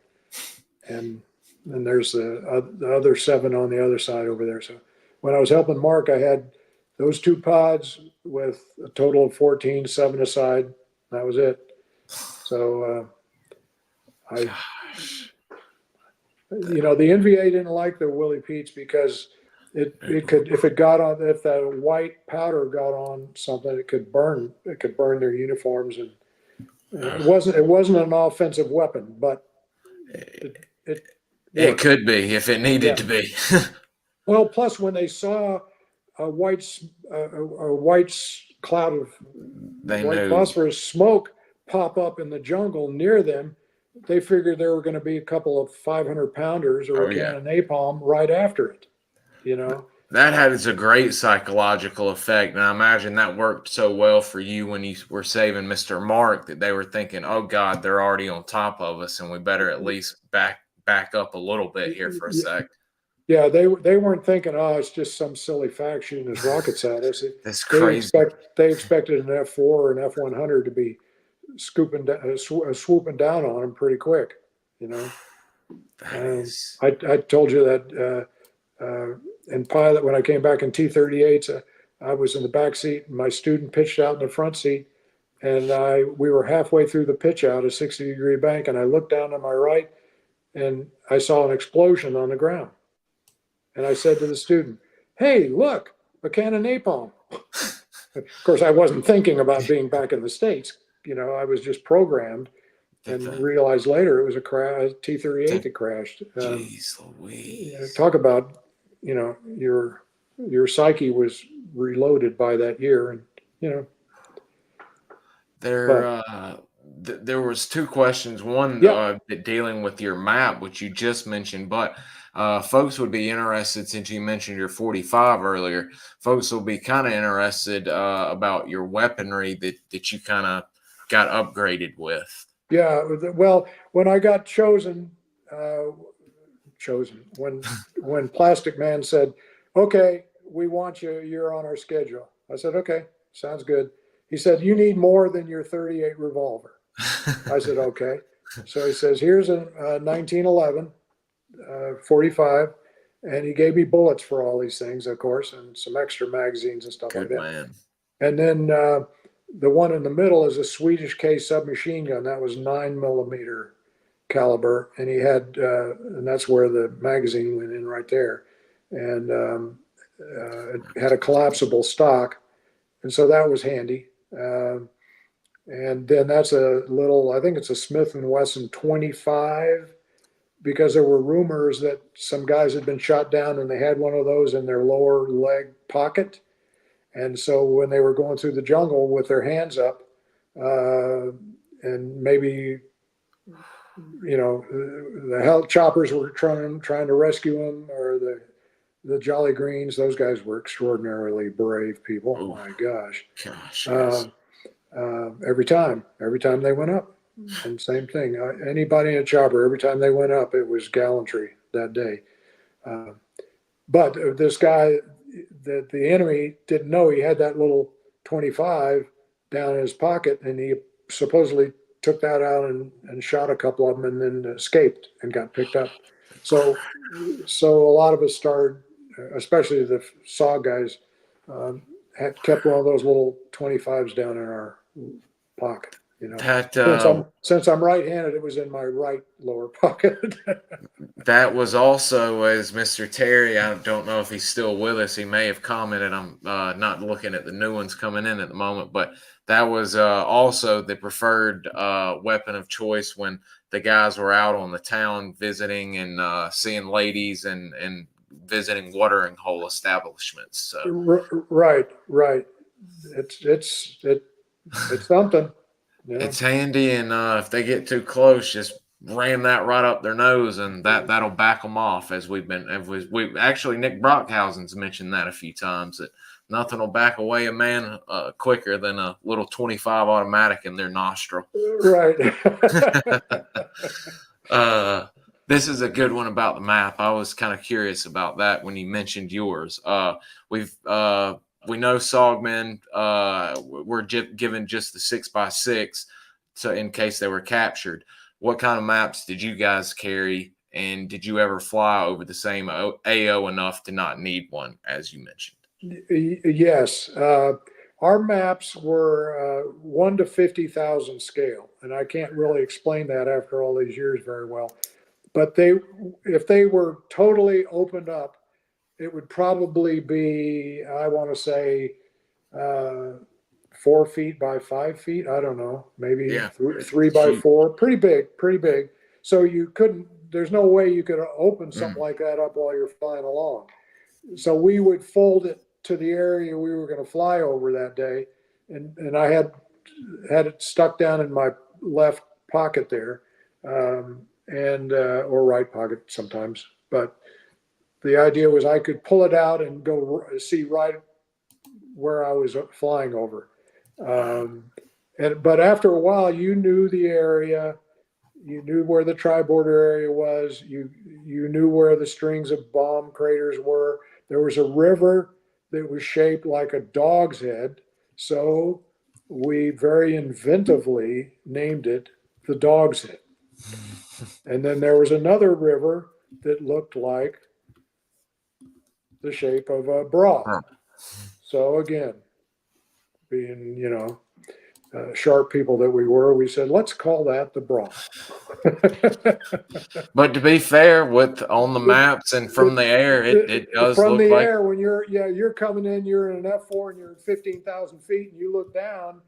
Speaker 2: And there's the other 7 on the other side over there. So when I was helping Mark, I had those 2 pods with a total of 14, 7 aside. That was it. So the NVA didn't like the Willie Pete's because it could, if that white powder got on something, it could burn their uniforms, and it wasn't an offensive weapon, but
Speaker 1: it could be if it needed to be.
Speaker 2: Well, plus when they saw a white cloud of white phosphorus smoke pop up in the jungle near them, they figured there were going to be a couple of 500-pounders or a can of napalm right after it.
Speaker 1: That has a great psychological effect, and I imagine that worked so well for you when you were saving Mr. Mark that they were thinking, "Oh God, they're already on top of us, and we better at least back up a little bit here for a sec."
Speaker 2: Yeah, they weren't thinking, "Oh, it's just some silly fact shooting his rockets at us."
Speaker 1: That's crazy.
Speaker 2: They expected an F4 or an F100 to be swooping down on them pretty quick. I told you that in pilot, when I came back in T-38s, I was in the back seat, and my student pitched out in the front seat, and we were halfway through the pitch out, a 60-degree bank, and I looked down to my right, and I saw an explosion on the ground. And I said to the student, "Hey, look, a can of napalm." Of course, I wasn't thinking about being back in the States. I was just programmed, and realized later it was a T-38 that crashed.
Speaker 1: Jeez Louise.
Speaker 2: Talk about, your psyche was reloaded by that year, and
Speaker 1: there was 2 questions. One, dealing with your map, which you just mentioned, but folks would be interested, since you mentioned your 45 earlier. Folks will be kind of interested about your weaponry that you kind of got upgraded with.
Speaker 2: Yeah, well, when I got chosen, when Plastic Man said, "Okay, we want you, you're on our schedule," I said, "Okay, sounds good." He said, "You need more than your 38 revolver." I said, "Okay." So he says, "Here's a 1911 45, and he gave me bullets for all these things, of course, and some extra magazines and stuff like that.
Speaker 1: Man.
Speaker 2: And then the one in the middle is a Swedish K submachine gun that was 9mm caliber, and he had, and that's where the magazine went in right there, and it had a collapsible stock, and so that was handy. And then that's I think it's a Smith & Wesson 25, because there were rumors that some guys had been shot down and they had one of those in their lower leg pocket. And so when they were going through the jungle with their hands up, and maybe, the hell choppers were trying to rescue them, or the Jolly Greens, those guys were extraordinarily brave people. Oh my gosh.
Speaker 1: Yes.
Speaker 2: Every time they went up, and same thing. Anybody in a chopper, every time they went up, it was gallantry that day. But this guy, that the enemy didn't know he had that little 25 down in his pocket, and he supposedly took that out and shot a couple of them, and then escaped and got picked up. So a lot of us started, especially the SOG guys, had kept one of those little 25s down in our pocket. You know,
Speaker 1: That
Speaker 2: since I'm right-handed, it was in my right lower pocket.
Speaker 1: that was also, as Mr. Terry, I don't know if he's still with us. He may have commented. I'm not looking at the new ones coming in at the moment, but that was also the preferred weapon of choice when the guys were out on the town visiting and seeing ladies and visiting watering hole establishments. So
Speaker 2: Right. It's something. You know?
Speaker 1: it's handy, and if they get too close, just ram that right up their nose, and that'll back them off. As we actually, Nick Brockhausen's mentioned that a few times, that nothing will back away a man quicker than a little 25 automatic in their nostril.
Speaker 2: Right.
Speaker 1: This is a good one about the map. I was kind of curious about that when you mentioned yours. We know SOGmen were given just the 6x6, so in case they were captured. What kind of maps did you guys carry, and did you ever fly over the same AO enough to not need one, as you mentioned?
Speaker 2: Yes. Our maps were 1 to 50,000 scale, and I can't really explain that after all these years very well. But if they were totally opened up, it would probably be, I want to say, 4 feet by 5 feet. I don't know, maybe
Speaker 1: Yeah.
Speaker 2: 3 by 4. Pretty big. So you couldn't. There's no way you could open something like that up while you're flying along. So we would fold it to the area we were going to fly over that day, and I had it stuck down in my left pocket there, or right pocket sometimes. But the idea was I could pull it out and go see right where I was flying over. But after a while, you knew the area, you knew where the tri-border area was, you knew where the strings of bomb craters were. There was a river that was shaped like a dog's head, so we very inventively named it the Dog's Head. And then there was another river that looked like the shape of a bra. So again, being, sharp people that we were, we said, let's call that the bra.
Speaker 1: But to be fair, with on the maps and from the air, it does
Speaker 2: from
Speaker 1: look
Speaker 2: the
Speaker 1: like
Speaker 2: air when you're coming in, you're in an F4 and you're 15,000 feet, and you look down,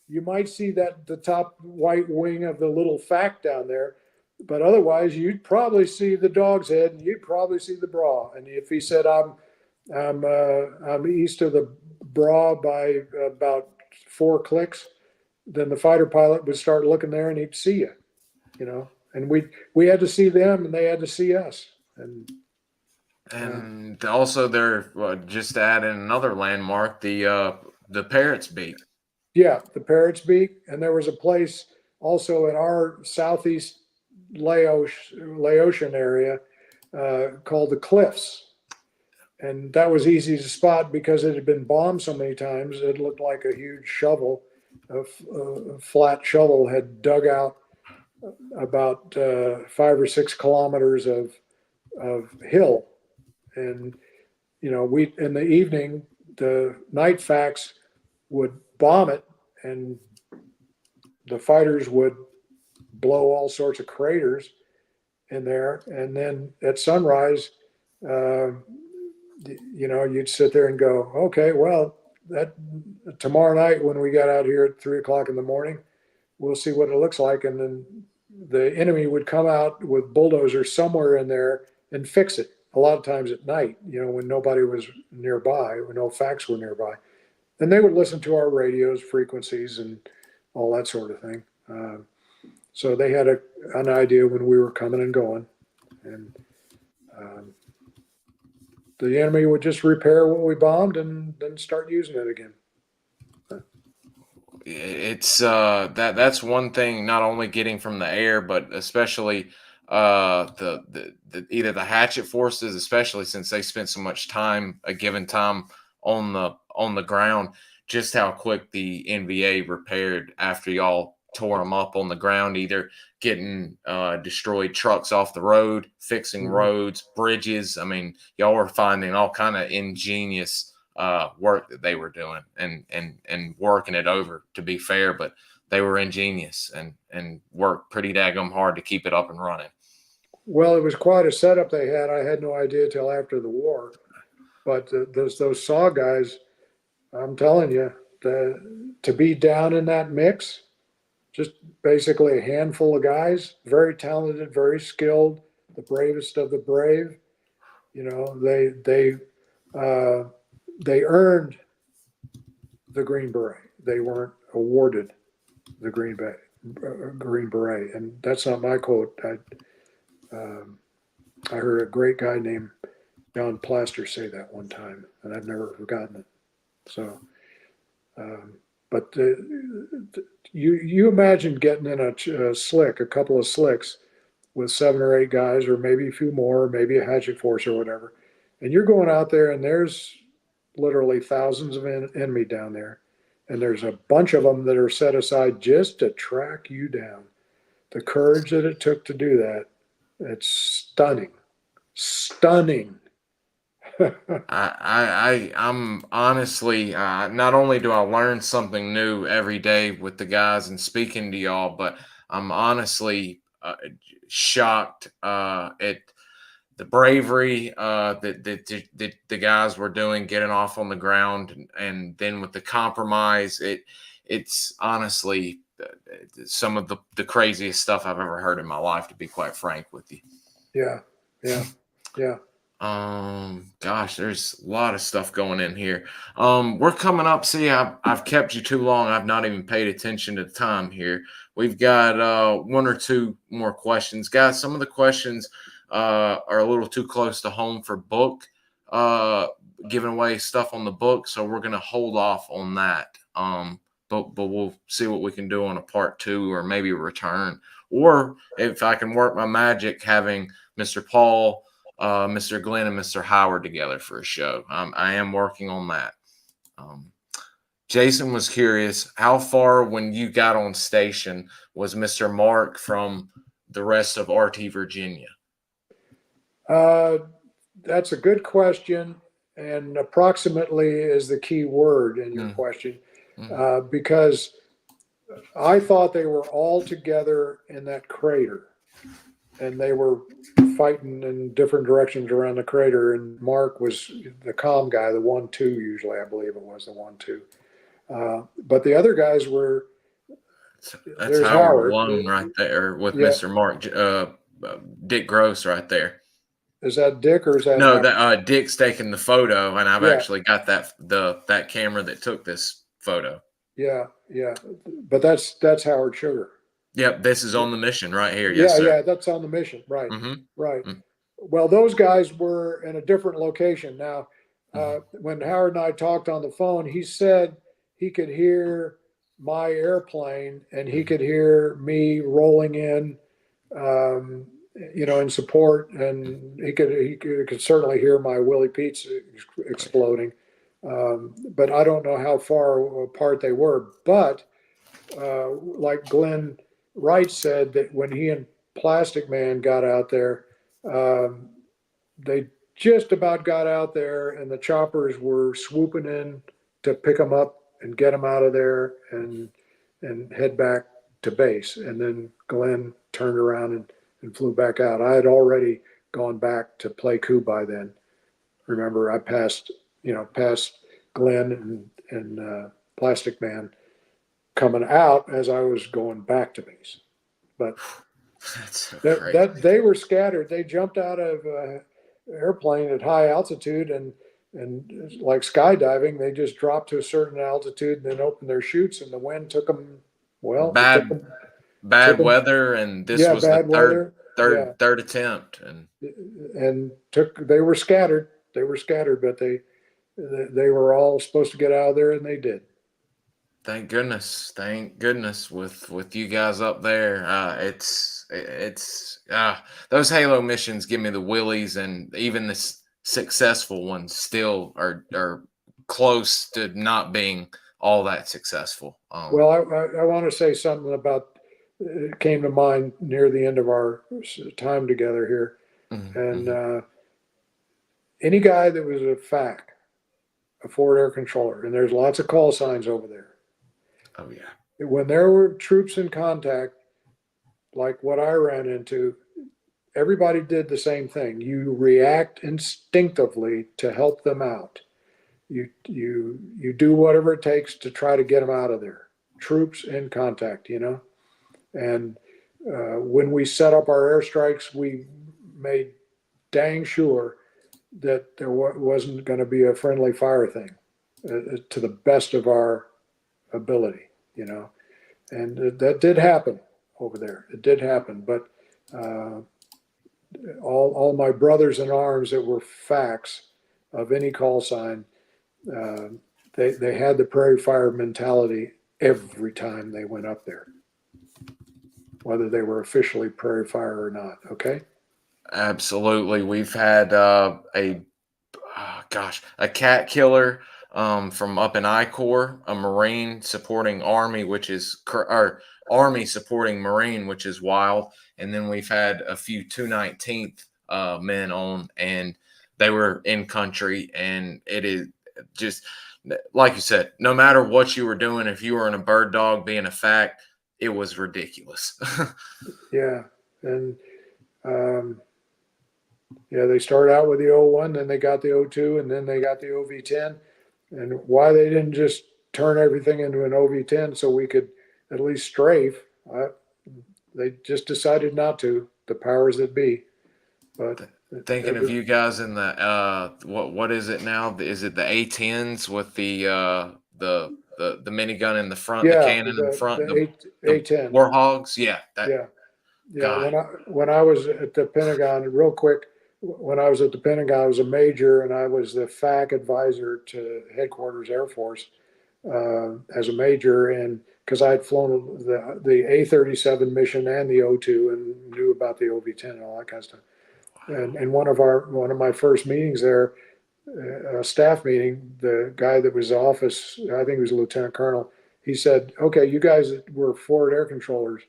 Speaker 2: you might see the top white wing of the little FAC down there, but otherwise you'd probably see the Dog's Head and you'd probably see the bra. And if he said I'm east of the bra by about 4 clicks, then the fighter pilot would start looking there and he'd see you, and we had to see them and they had to see us.
Speaker 1: And also there, just to add in another landmark, the Parrot's Beak.
Speaker 2: Yeah, the Parrot's Beak. And there was a place also in our southeast Laotian area called the Cliffs. And that was easy to spot because it had been bombed so many times. It looked like a huge shovel, a flat shovel had dug out about 5 or 6 kilometers of hill. And, we, in the evening, the night FACs would bomb it and the fighters would blow all sorts of craters in there. And then at sunrise, you'd sit there and go, okay, well, that tomorrow night when we got out here at 3 o'clock in the morning, we'll see what it looks like. And then the enemy would come out with bulldozers somewhere in there and fix it. A lot of times at night, when nobody was nearby, when no FACs were nearby. And they would listen to our radios, frequencies, and all that sort of thing. So they had an idea when we were coming and going. And the enemy would just repair what we bombed and then start using it again.
Speaker 1: It's that's one thing, not only getting from the air, but especially the either the hatchet forces, especially since they spent so much time, a given time on the ground, just how quick the NVA repaired after y'all tore them up on the ground, either getting destroyed trucks off the road, fixing roads, bridges. I mean, y'all were finding all kind of ingenious work that they were doing and working it over, to be fair. But they were ingenious and worked pretty daggum hard to keep it up and running.
Speaker 2: Well, it was quite a setup they had. I had no idea till after the war. But those SAW guys, I'm telling you, to be down in that mix, just basically a handful of guys, very talented, very skilled, the bravest of the brave. You know, they earned the Green Beret. They weren't awarded the Green Beret, and that's not my quote. I heard a great guy named John Plaster say that one time, and I've never forgotten it. So, but you imagine getting in a slick, a couple of slicks with 7 or 8 guys, or maybe a few more, maybe a hatchet force or whatever, and you're going out there, and there's literally thousands of enemy down there, and there's a bunch of them that are set aside just to track you down. The courage that it took to do that, it's stunning. Stunning.
Speaker 1: I'm honestly, not only do I learn something new every day with the guys and speaking to y'all, but I'm honestly shocked at the bravery that the guys were doing, getting off on the ground, and then with the compromise, it's honestly some of the craziest stuff I've ever heard in my life, to be quite frank with you.
Speaker 2: Yeah.
Speaker 1: Gosh, there's a lot of stuff going in here. We're coming up. See, I've kept you too long. I've not even paid attention to the time here. We've got 1 or 2 more questions, guys. Some of the questions are a little too close to home for book, giving away stuff on the book, so we're gonna hold off on that. But we'll see what we can do on a part 2, or maybe a return, or if I can work my magic, having Mr. Paul, Mr. Glenn, and Mr. Howard together for a show. I am working on that. Jason was curious, how far when you got on station was Mr. Mark from the rest of RT Virginia?
Speaker 2: That's a good question, and approximately is the key word in your question, because I thought they were all together in that crater, and they were fighting in different directions around the crater, and Mark was the comm guy, the 1-2 usually, I believe it was the 1-2. But the other guys were,
Speaker 1: that's Howard 1 right there with Mr. Mark, Dick Gross right there.
Speaker 2: Is that Dick, or is that
Speaker 1: no? That Dick's taking the photo, and I've actually got that camera that took this photo.
Speaker 2: Yeah, but that's Howard Sugar.
Speaker 1: Yep, this is on the mission right here. Yes, sir.
Speaker 2: Yeah, that's on the mission, right? Right. Well, those guys were in a different location. Now, when Howard and I talked on the phone, he said he could hear my airplane, and he could hear me rolling in, in support, and he could certainly hear my Willie Pete's exploding. But I don't know how far apart they were. But like Glenn Wright said, that when he and Plastic Man got out there, they just about got out there, and the choppers were swooping in to pick them up and get them out of there and head back to base. And then Glenn turned around and flew back out. I had already gone back to play coup by then. Remember, I passed Glenn and Plastic Man coming out as I was going back to base. But they were scattered. They jumped out of airplane at high altitude, and like skydiving, they just dropped to a certain altitude and then opened their chutes, and the wind took them. Well,
Speaker 1: bad weather, and this was the third attempt,
Speaker 2: and they were scattered. They were scattered, but they were all supposed to get out of there, and they did.
Speaker 1: Thank goodness with you guys up there. It's those Halo missions give me the willies, and even the successful ones still are close to not being all that successful.
Speaker 2: Well, I want to say something about, it came to mind near the end of our time together here. And any guy that was a FAC, a forward air controller, and there's lots of call signs over there.
Speaker 1: Oh, yeah.
Speaker 2: when there were troops in contact, like what I ran into, everybody did the same thing. You react instinctively to help them out. You do whatever it takes to try to get them out of there. Troops in contact, you know. And when we set up our airstrikes, we made dang sure that there wasn't going to be a friendly fire thing, to the best of our ability, you know. And that did happen over there. It did happen, but all my brothers in arms that were FACs of any call sign, they had the prairie fire mentality every time they went up there, whether they were officially prairie fire or not. Okay.
Speaker 1: Absolutely. We've had a cat killer from up in I Corps, a Marine supporting Army, which is or Army supporting Marine, which is wild. And then we've had a few 219th men on, and they were in country. And it is just like you said, no matter what you were doing, if you were in a bird dog being a FAC, it was ridiculous.
Speaker 2: Yeah. And yeah, they started out with the O1, then they got the O2, and then they got the OV10. And why they didn't just turn everything into an OV10 so we could at least strafe, they just decided not to, the powers that be. But
Speaker 1: Thinking of you guys in the what is it now? Is it the A10s with the minigun in the front, the
Speaker 2: yeah,
Speaker 1: cannon in front,
Speaker 2: the
Speaker 1: the
Speaker 2: A10.
Speaker 1: Warhogs? Yeah,
Speaker 2: Yeah. Yeah.
Speaker 1: God.
Speaker 2: When I was at the Pentagon, real quick, when I was at the Pentagon, I was a major and I was the FAC advisor to Headquarters Air Force as a major. And because I had flown the A-37 mission and the O2 and knew about the OV-10 and all that kind of stuff. And one of my first meetings there, a staff meeting, the guy that was office, I think he was a lieutenant colonel, he said, "Okay, you guys were forward air controllers."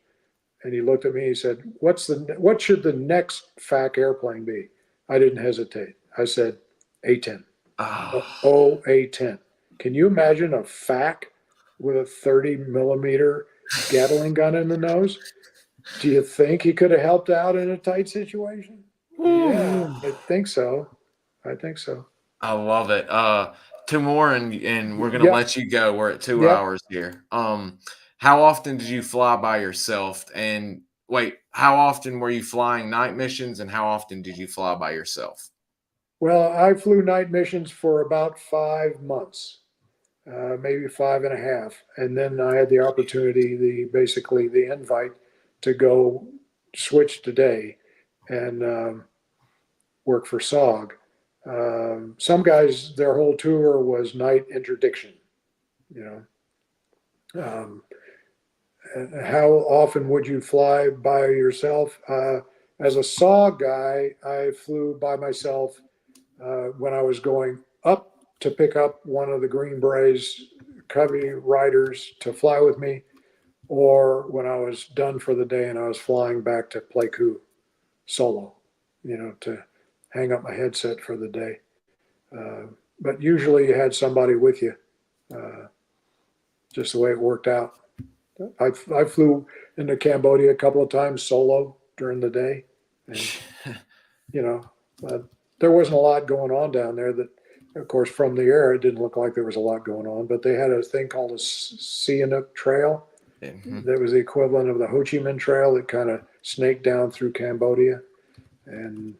Speaker 2: And he looked at me, he said, what should the next FAC airplane be? I didn't hesitate. I said, A-10.
Speaker 1: Oh.
Speaker 2: A-10. Can you imagine a FAC with a 30 millimeter Gatling gun in the nose? Do you think he could have helped out in a tight situation? Yeah, I think so. I think so.
Speaker 1: I love it. Two more and we're gonna
Speaker 2: Yep.
Speaker 1: let you go. We're at 2 hours
Speaker 2: Yep.
Speaker 1: here. How often did you fly by yourself? And wait, how often were you flying night missions and how often did you fly by yourself?
Speaker 2: Well, I flew night missions for about 5 months, maybe 5.5. And then I had the opportunity, basically the invite to go switch to day and work for SOG. Some guys, their whole tour was night interdiction, you know. How often would you fly by yourself? As a SOG guy, I flew by myself when I was going up to pick up one of the Green Berets Covey riders to fly with me, or when I was done for the day and I was flying back to Pleiku solo, you know, to hang up my headset for the day. But usually you had somebody with you, just the way it worked out. I flew into Cambodia a couple of times solo during the day, and you know, there wasn't a lot going on down there. That, of course, from the air, it didn't look like there was a lot going on. But they had a thing called a Sihanouk Trail.
Speaker 1: Mm-hmm.
Speaker 2: That was the equivalent of the Ho Chi Minh Trail that kind of snaked down through Cambodia, and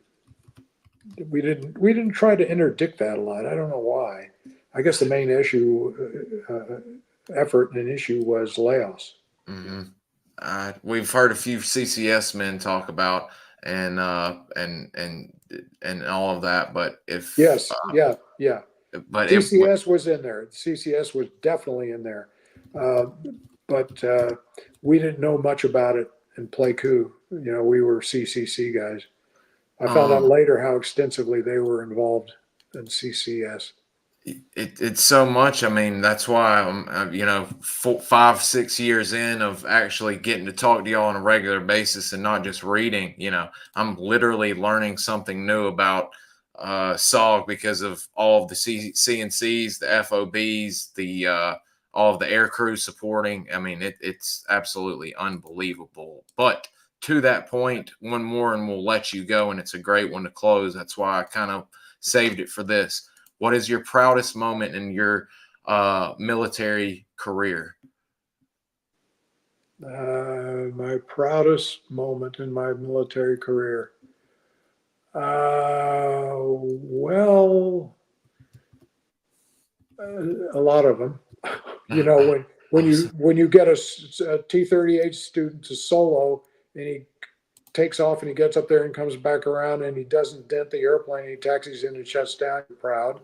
Speaker 2: we didn't try to interdict that a lot. I don't know why. I guess the main effort and issue was Laos.
Speaker 1: Mm-hmm. We've heard a few CCS men talk about and all of that, but if
Speaker 2: yes, yeah.
Speaker 1: but
Speaker 2: CCS was in there. CCS was definitely in there, but we didn't know much about it in Pleiku. You know, we were CCC guys. I found out later how extensively they were involved in CCS.
Speaker 1: It's so much. I mean, that's why I'm, you know, 5-6 years in of actually getting to talk to y'all on a regular basis and not just reading. You know, I'm literally learning something new about SOG because of all of the CNCs, the FOBs, the all of the air crew supporting. I mean, it's absolutely unbelievable. But to that point, one more and we'll let you go, and it's a great one to close. That's why I kind of saved it for this. What is your proudest moment in your military career?
Speaker 2: My proudest moment in my military career. Well, a lot of them. You know, when you get a T-38 student to solo and he takes off and he gets up there and comes back around and he doesn't dent the airplane, he taxis in and shuts down, you're proud.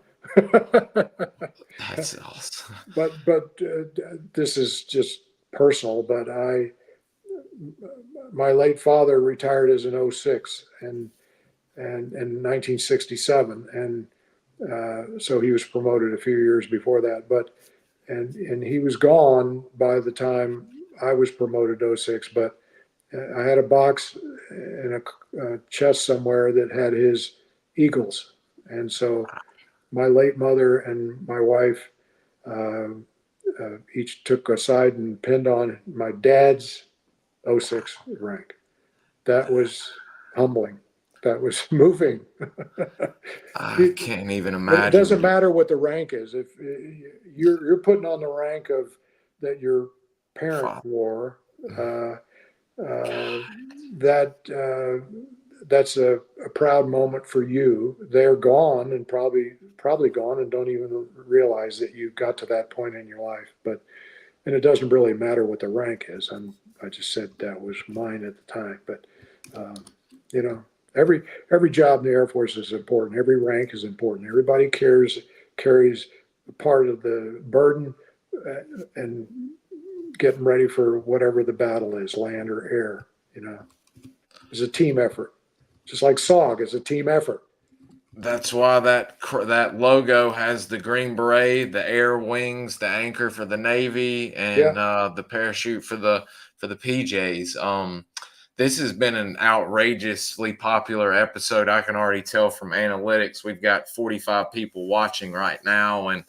Speaker 1: That's awesome.
Speaker 2: But this is just personal. But my late father retired as an 06 and in 1967, and so he was promoted a few years before that. But and he was gone by the time I was promoted to 06. But I had a box in a chest somewhere that had his Eagles, and so my late mother and my wife each took a side and pinned on my dad's 06 rank. That was humbling. That was moving.
Speaker 1: I can't even imagine.
Speaker 2: It doesn't matter what the rank is. If you're putting on the rank of that your parent wore, that's a proud moment for you. They're gone and probably gone and don't even realize that you got to that point in your life. But and it doesn't really matter what the rank is. I just said that was mine at the time. But you know, every job in the Air Force is important. Every rank is important. Everybody carries part of the burden and getting ready for whatever the battle is, land or air. You know, it's a team effort. Just like SOG is a team effort.
Speaker 1: That's why that logo has the green beret, the air wings, the anchor for the Navy, and the parachute for the PJs. This has been an outrageously popular episode. I can already tell from analytics. We've got 45 people watching right now, and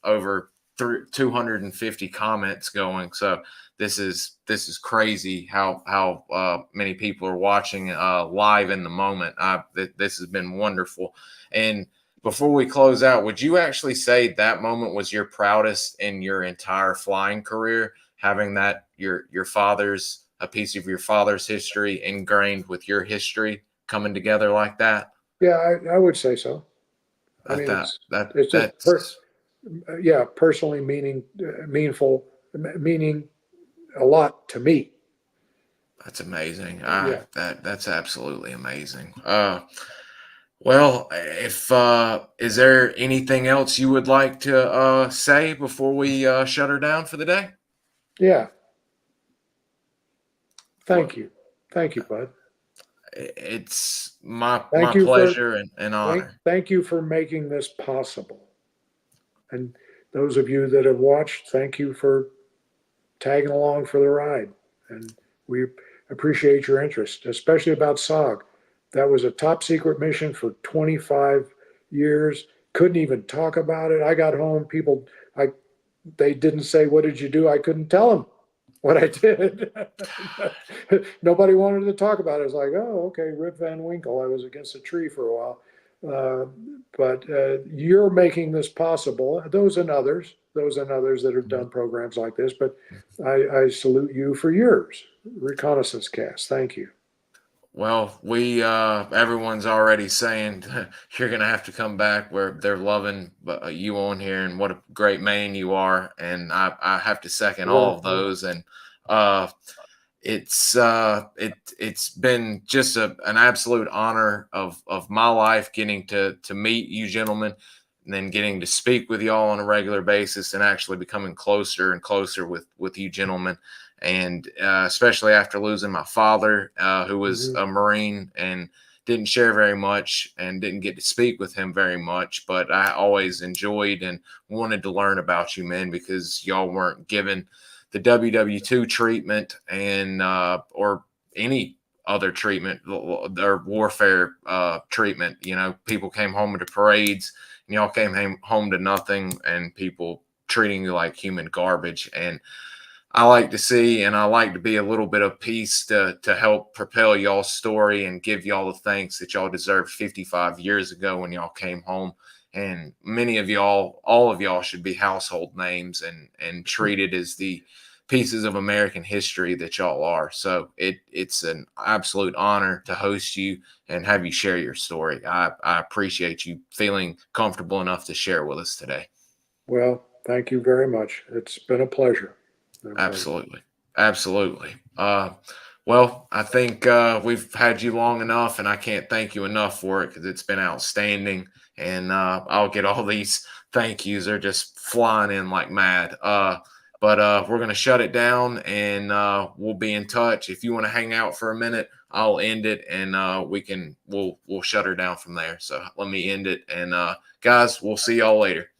Speaker 1: over 250 comments going. So this is crazy how many people are watching live in the moment. This has been wonderful. And before we close out, would you actually say that moment was your proudest in your entire flying career, having that a piece of your father's history ingrained with your history coming together like that?
Speaker 2: Yeah, I would say so. I mean, personally meaning a lot to me.
Speaker 1: That's amazing. That's absolutely amazing. Well, if is there anything else you would like to say before we shut her down for the day?
Speaker 2: Yeah. Thank you, bud.
Speaker 1: It's my pleasure and honor.
Speaker 2: Thank you for making this possible. And those of you that have watched, thank you for tagging along for the ride. And we appreciate your interest, especially about SOG. That was a top secret mission for 25 years. Couldn't even talk about it. I got home, they didn't say, "What did you do?" I couldn't tell them what I did. Nobody wanted to talk about it. It was like, oh, okay, Rip Van Winkle. I was against a tree for a while. But you're making this possible. Those and others that have done programs like this. But I salute you for yours. Reconnaissance Cast. Thank you.
Speaker 1: Well, everyone's already saying you're going to have to come back, where they're loving you on here and what a great man you are. And I have to second all of those. And it's been just an absolute honor of my life getting to meet you gentlemen, and then getting to speak with y'all on a regular basis, and actually becoming closer and closer with you gentlemen. And especially after losing my father, who was a Marine and didn't share very much and didn't get to speak with him very much. But I always enjoyed and wanted to learn about you men, because y'all weren't given the WW2 treatment and or any other treatment or warfare treatment. You know, people came home to parades and y'all came home to nothing, and people treating you like human garbage. And I like to see, and I like to be a little bit of piece to help propel y'all's story and give y'all the thanks that y'all deserved 55 years ago when y'all came home. And many of y'all, all of y'all should be household names and treated as the pieces of American history that y'all are. So it's an absolute honor to host you and have you share your story. I appreciate you feeling comfortable enough to share with us today.
Speaker 2: Well, thank you very much. It's been a pleasure.
Speaker 1: Absolutely. Absolutely. Well, I think we've had you long enough, and I can't thank you enough for it because it's been outstanding. And I'll get all these thank yous. They're just flying in like mad. But we're going to shut it down, and we'll be in touch. If you want to hang out for a minute, I'll end it, and we'll shut her down from there. So let me end it. And guys, we'll see y'all later.